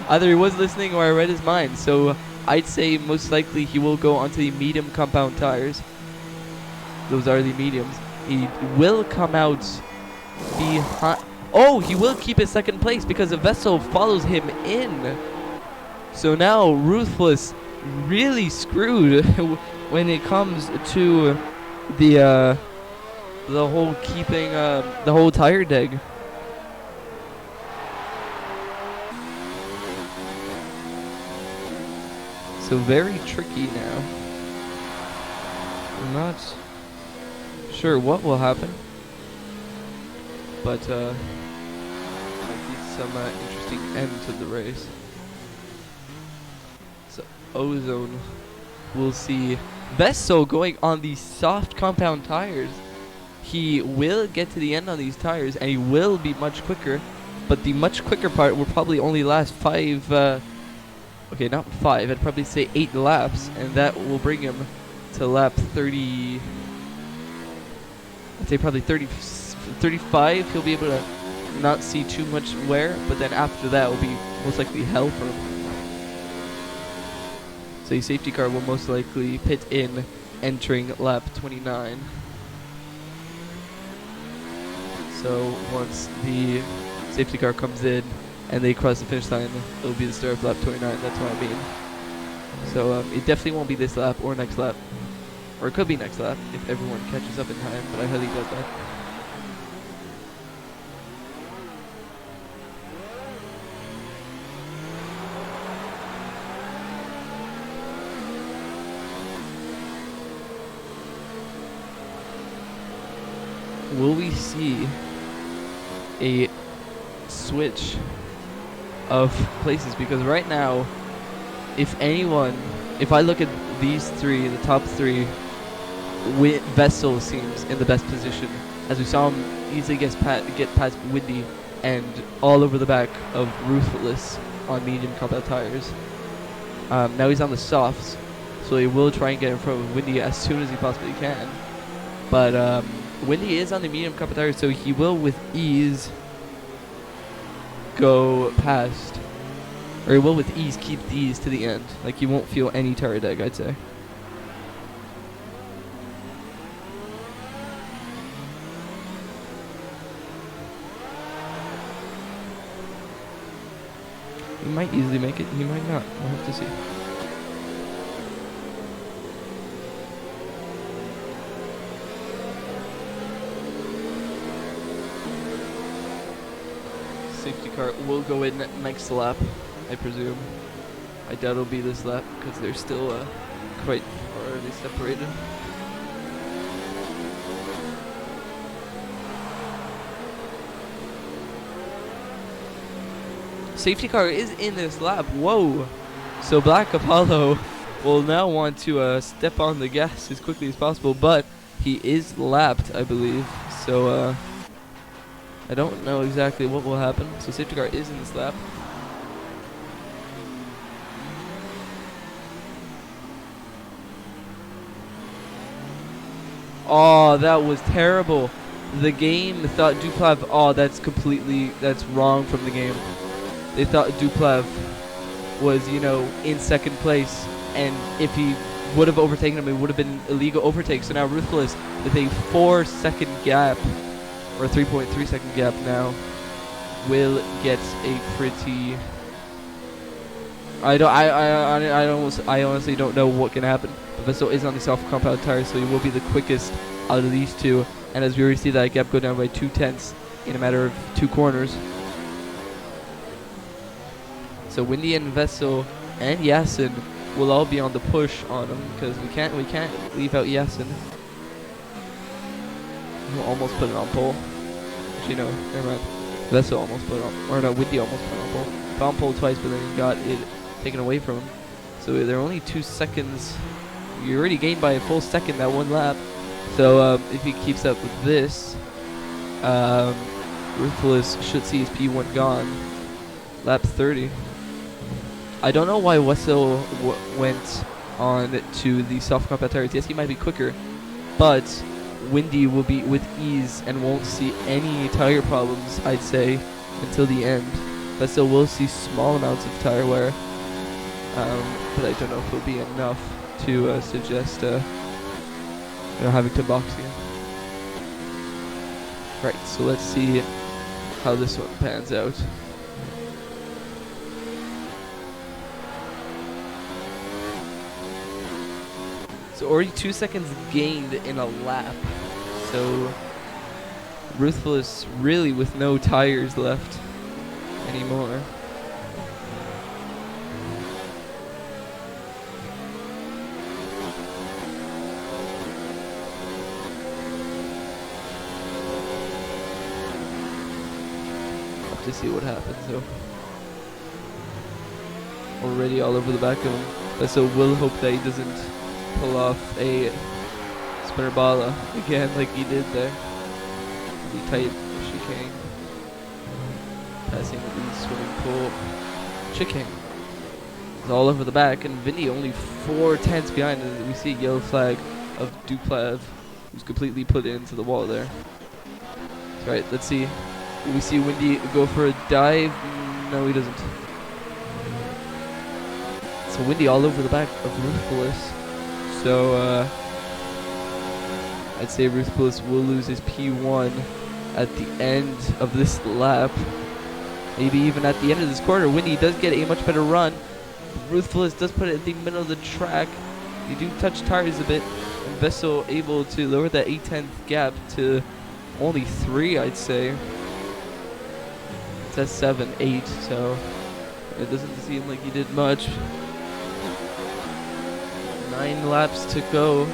Either he was listening or I read his mind. So I'd say most likely he will go onto the medium compound tires. Those are the mediums. He will come out behind. Oh, he will keep his second place because the Vessel follows him in. So now Ruthless really screwed when it comes to the whole keeping the whole tire deg. So very tricky now. I'm not sure what will happen, but might be some interesting end to the race. So Ozone, we'll see Vessel going on the soft compound tires. He will get to the end on these tires and he will be much quicker, but the much quicker part will probably only last 5 okay, not 5, I'd probably say 8 laps, and that will bring him to lap 30. I'd say probably 35. He'll be able to not see too much wear, but then after that will be most likely hell for him. So the safety car will most likely pit in entering lap 29. So once the safety car comes in and they cross the finish line, it'll be the start of lap 29. That's what I mean. So it definitely won't be this lap or next lap. Or it could be next lap if everyone catches up in time, but I highly doubt that. Will we see a switch of places? Because right now, if I look at these three, the top 3, Vessel seems in the best position, as we saw him easily get past Windy and all over the back of Ruthless on medium compound tires. Now he's on the softs, so he will try and get in front of Windy as soon as he possibly can. But Windy is on the medium compound tires, so he will with ease go past, or he will with ease keep these to the end. Like, he won't feel any tire deg, I'd say. He might easily make it, he might not. We'll have to see. Safety car will go in next lap, I presume. I doubt it'll be this lap because they're still quite farly separated. Safety car is in this lap. Whoa! So Black Apollo will now want to step on the gas as quickly as possible, but he is lapped, I believe. So I don't know exactly what will happen. So safety car is in this lap. Oh, that was terrible. The game thought Duplav, oh, that's wrong from the game. They thought Duplav was, you know, in second place, and if he would have overtaken him, it would have been illegal overtake. So now Ruthless, with a 4-second gap, or a 3.3-second gap now, will get a pretty... I honestly don't know what can happen. Vessel is on the soft compound tire, so he will be the quickest out of these two. And as we already see that gap go down by 2/10 in a matter of 2 corners. So Windy and Vessel and Yasin will all be on the push on him, because we can't leave out Yasin. He'll almost put it on pole. Actually, no, never mind. Vessel almost put it on, or no, Windy almost put it on pole. Put on pole twice, but then he got it taken away from him. So they're only 2 seconds. You already gained by a full second that one lap. So if he keeps up with this, Ruthless should see his P1 gone. Lap 30. I don't know why Wessel went on to the soft compound tires. Yes, he might be quicker, but Windy will be with ease and won't see any tire problems, I'd say, until the end. Vessel will see small amounts of tire wear, but I don't know if it'll be enough to suggest having to box you. Right, so let's see how this one pans out. So already 2 seconds gained in a lap. So Ruthless really with no tires left anymore. Have to see what happens though. Already all over the back of him. So we'll hope that he doesn't pull off a spinner bala again like he did there. The tight chicane. Passing the swimming pool. Chicane. It's all over the back, and Vinny only 4/10 behind. And we see a yellow flag of Duplav, who's completely put into the wall there. Right, let's see. We see Windy go for a dive. No, he doesn't. So Windy all over the back of Ruthless. So I'd say Ruthless will lose his P1 at the end of this lap. Maybe even at the end of this corner. Windy does get a much better run. Ruthless does put it at the middle of the track. You do touch tires a bit. And Vessel able to lower that 8/10 gap to only 3, I'd say. It says 7, 8, so it doesn't seem like he did much. 9 laps to go.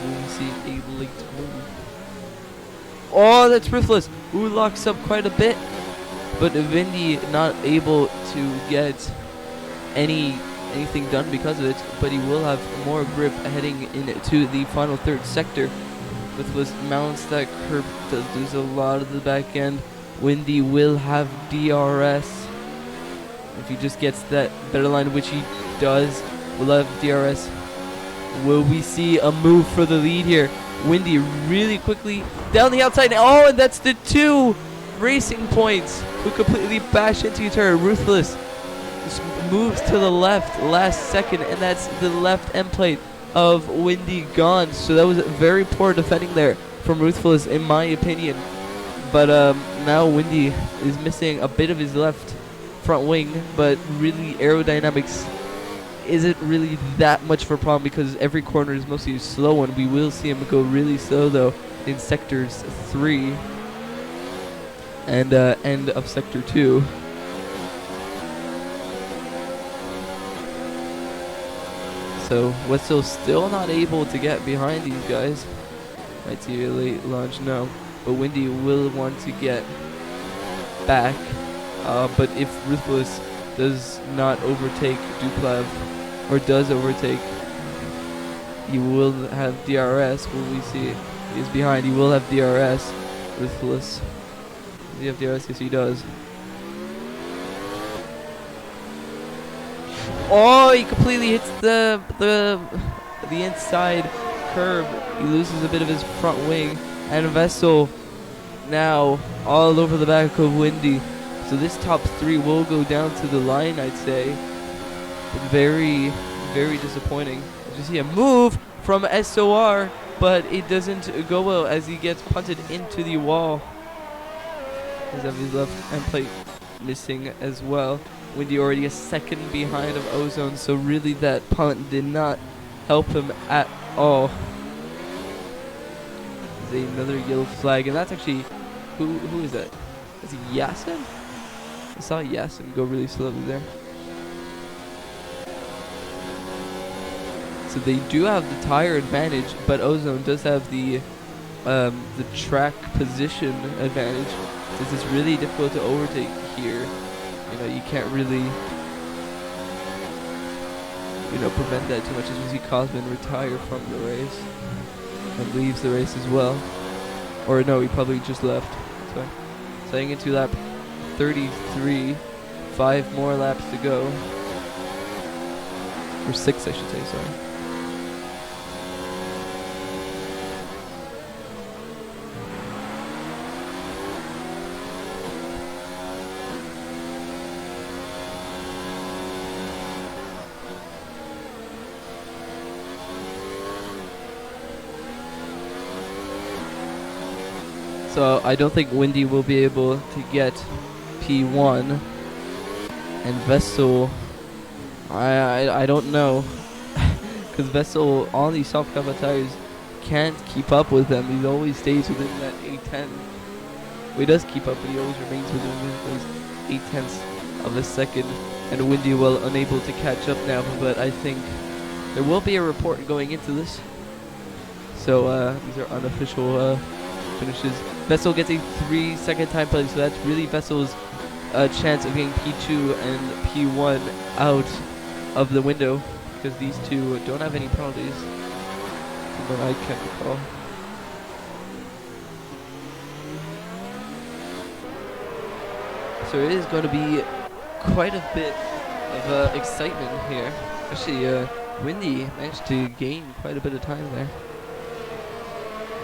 We see a late move. Oh, that's Ruthless, who locks up quite a bit. But Vindy not able to get anything done because of it. But he will have more grip heading into the final third sector. Ruthless mounts that curb, does lose a lot of the back end. Windy will have DRS. If he just gets that better line, which he does, we'll have DRS. Will we see a move for the lead here? Windy really quickly down the outside. Oh, and that's the 2 racing points who completely bash into each other. Ruthless just moves to the left last second, and that's the left end plate of Windy gone. So that was very poor defending there from Ruthless, in my opinion. But now Windy is missing a bit of his left front wing, but really aerodynamics isn't really that much of a problem because every corner is mostly a slow one. We will see him go really slow though in sectors 3 and end of sector 2. So Wetzel still not able to get behind these guys. Might see a late launch now, but Windy will want to get back. But if Ruthless does not overtake Duplav, or does overtake, he will have DRS. Will we see He's behind. He will have DRS. Ruthless. Does he have DRS? Yes, he does. Oh, he completely hits the inside curb. He loses a bit of his front wing, and Vessel now all over the back of Windy. So this top three will go down to the line, I'd say. But very, very disappointing. You see a move from SOR, but it doesn't go well as he gets punted into the wall. He's have his left end plate missing as well. Windy already a second behind of Ozone, so really that punt did not help him at all. There's another yellow flag, and that's actually who is that? Is it Yasin? I saw Yasin go really slowly there. So they do have the tire advantage, but Ozone does have the track position advantage. This is really difficult to overtake here. You know, you can't really, prevent that too much. As you see Cosman retire from the race and leaves the race as well. Or no, he probably just left. That's why. So heading into lap 33, 5 more laps to go. Or 6, I should say, sorry. So I don't think Windy will be able to get P1, and Vessel, I don't know, because Vessel on these soft cover tires can't keep up with them. He always stays within that 8/10. Well, he does keep up, but he always remains within those 8/10ths of a second. And Windy will unable to catch up now, but I think there will be a report going into this. So these are unofficial finishes. Vessel gets a 3-second time penalty, so that's really Vessel's chance of getting P2 and P1 out of the window, because these two don't have any penalties from what I can recall. So it is going to be quite a bit of excitement here. Actually, Windy managed to gain quite a bit of time there.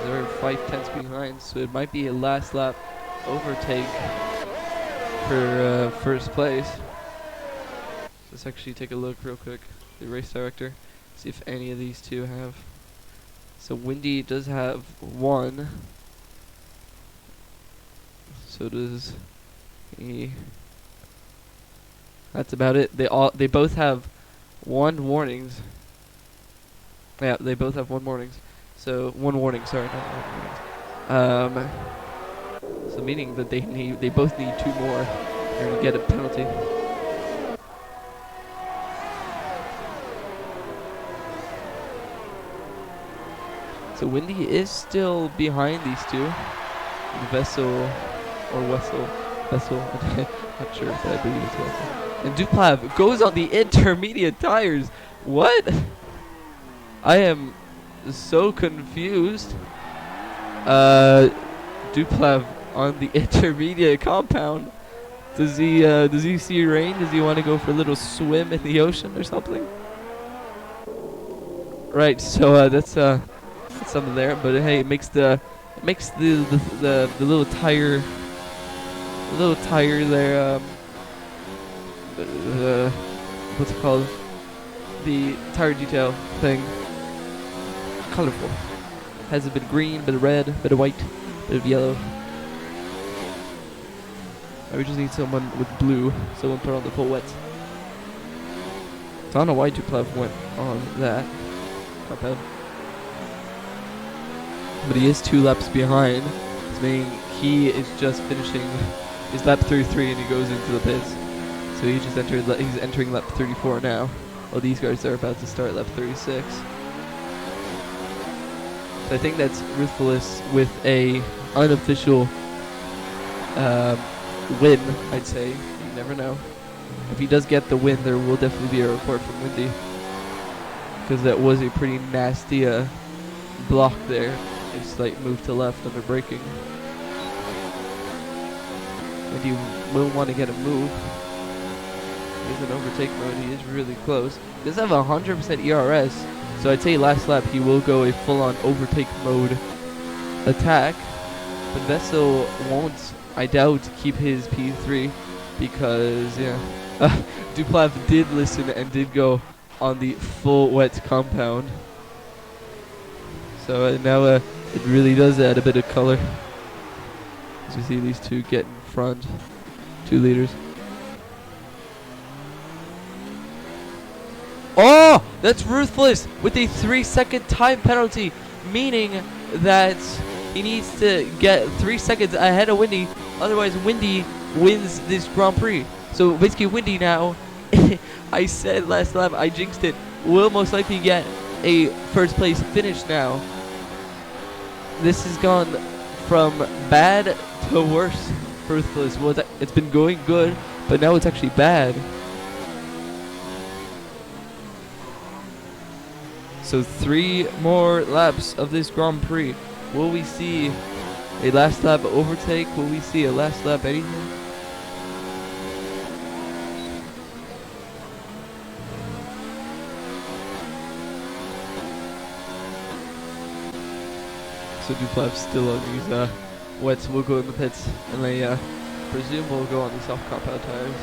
They're 5/10ths behind, so it might be a last lap overtake for first place. Let's actually take a look real quick. The race director, see if any of these two have. So Windy does have 1. So does he. That's about it. They both have 1 warnings. Yeah, they both have 1 warnings. So 1 warning, sorry, not 1 warning. So meaning that they both need 2 more to get a penalty. So Windy is still behind these two. Vessel, not sure, but I believe it's Vessel. And Duplav goes on the intermediate tires. What? I am so confused. Duplav on the intermediate compound. Does he see rain? Does he want to go for a little swim in the ocean or something? Right. So that's something there. But hey, it makes the little tire there. What's it called? The tire detail thing. Colorful. Has a bit of green, bit of red, bit of white, bit of yellow. We just need someone with blue. Someone put on the full wet. So I don't know why Duplav went on that. Not but he is 2 laps behind. Meaning he is just finishing his lap 33 and he goes into the pits. So he just entered. He's entering lap 34 now. While these guys are about to start lap 36. I think that's Ruthless with a unofficial win, I'd say. You never know. If he does get the win, there will definitely be a report from Windy. Because that was a pretty nasty block there. A slight move to left under braking. And you will want to get a move. He's in overtake mode. He is really close. He does have 100% ERS, so I'd say last lap he will go a full-on overtake mode attack. But Vessel won't, I doubt, keep his P3 because, yeah, Duplav did listen and did go on the full wet compound. So now it really does add a bit of color. As you see these two get in front, 2 leaders. Oh, that's ruthless with a 3-second time penalty, meaning that he needs to get 3 seconds ahead of Windy. Otherwise, Windy wins this Grand Prix. So basically, Windy now, I said last lap, I jinxed it, will most likely get a first place finish now. This has gone from bad to worse for Ruthless. Well, it's been going good, but now it's actually bad. So 3 more laps of this Grand Prix. Will we see a last lap overtake? Will we see a last lap anything? So Duplav's still on these wets. We'll go in the pits, and I presume we'll go on these soft compound tires.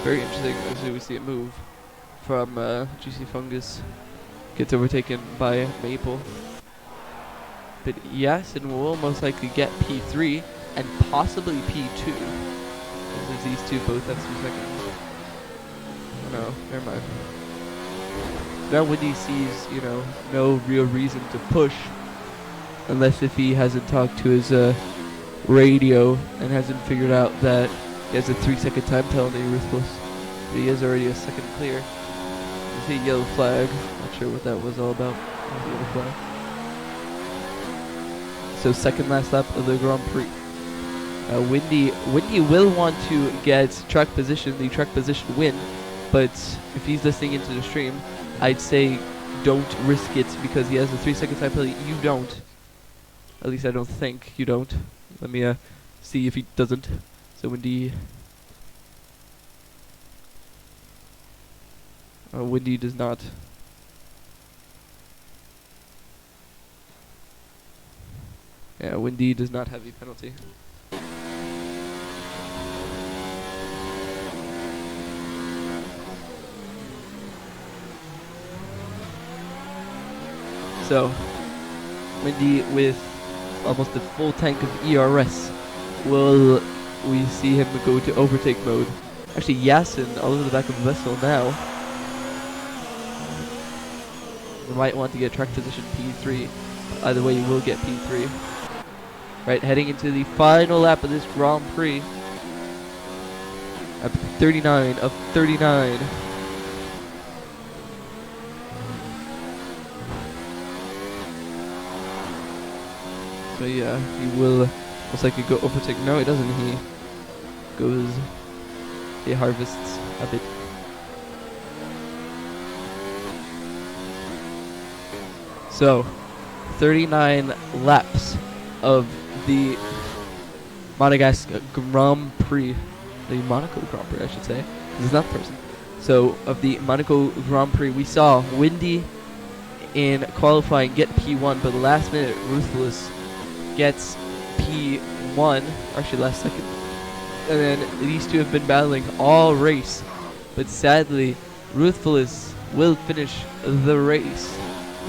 Very interesting as we see it move from GC Fungus, gets overtaken by Maple. But Yasin will most likely get P3 and possibly P2. As these two both have some seconds. Oh no, never mind. Now Windy sees, you know, no real reason to push unless if he hasn't talked to his radio and hasn't figured out that he has a 3-second time penalty, Ruthless. But he is already a second clear. You see yellow flag. Not sure what that was all about. Yellow flag. So second last lap of the Grand Prix. Windy will want to get track position, the track position win. But if he's listening into the stream, I'd say don't risk it because he has a 3-second time penalty. You don't. At least I don't think you don't. Let me see if he doesn't. So Windy does not. Yeah, Windy does not have a penalty. So, Windy with almost a full tank of ERS. Will we see him go to overtake mode? Actually, Yasin all over the back of the Vessel now. We might want to get track position P3. Either way, you will get P3. Right, heading into the final lap of this Grand Prix. At 39 of 39. So yeah, he will most likely go overtake. No, he doesn't. He goes, he harvests a bit. So, 39 laps of the Monegasque Grand Prix. The Monaco Grand Prix, I should say. This is not the person. So, of the Monaco Grand Prix, we saw Windy in qualifying get P1, but last minute Ruthless gets P1, actually last second. And then these two have been battling all race. But sadly, Ruthless will finish the race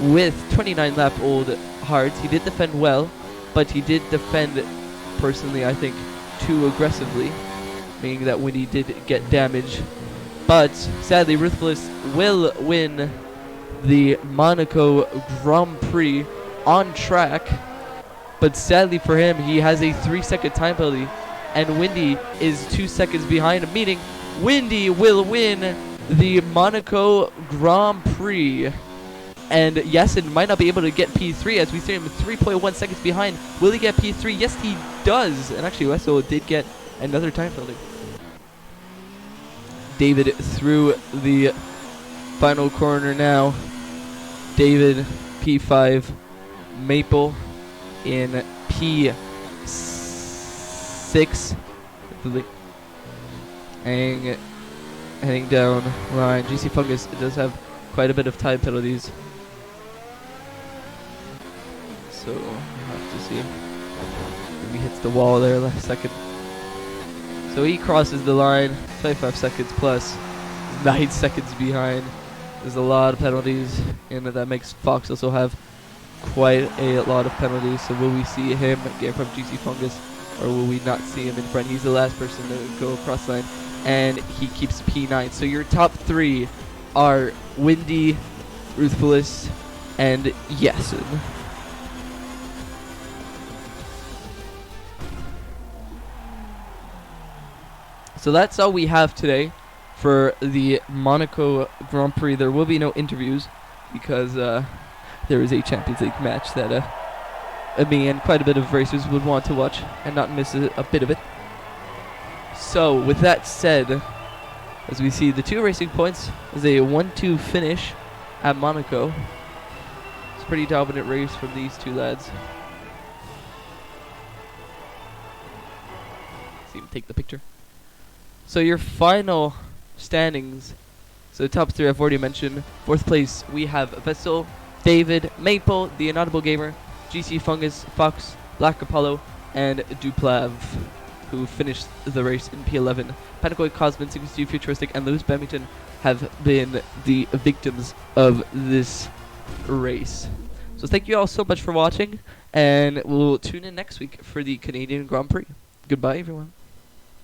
with 29 lap old hearts. He did defend well, but he did defend, personally, I think, too aggressively, meaning that Windy did get damage. But sadly, Ruthless will win the Monaco Grand Prix on track. But sadly for him, he has a 3-second time penalty, and Windy is 2 seconds behind, meaning Windy will win the Monaco Grand Prix. And Yasin might not be able to get P3 as we see him 3.1 seconds behind. Will he get P3? Yes, he does. And actually, Wesso did get another time penalty. David through the final corner now. David, P5. Maple in P6. Heading down line. GC Fungus does have quite a bit of time penalties. So we'll have to see if he hits the wall there last second. So he crosses the line, 25 seconds plus, 9 seconds behind. There's a lot of penalties, and that makes Fox also have quite a lot of penalties. So will we see him get from GC Fungus, or will we not see him in front? He's the last person to go across the line, and he keeps P9. So your top three are Windy, Ruthless, and Yasin. So that's all we have today for the Monaco Grand Prix. There will be no interviews because there is a Champions League match that me and quite a bit of racers would want to watch and not miss a bit of it. So with that said, as we see the 2 racing points is a 1-2 finish at Monaco. It's a pretty dominant race from these 2 lads. See him take the picture. So your final standings. So the top 3 I've already mentioned. 4th place we have Vessel, David, Maple, the Inaudible Gamer, GC Fungus, Fox, Black Apollo, and Duplav, who finished the race in P11. Panacoid, Cosmin, 62 Futuristic, and Lewis Bamington have been the victims of this race. So thank you all so much for watching, and we'll tune in next week for the Canadian Grand Prix. Goodbye, everyone.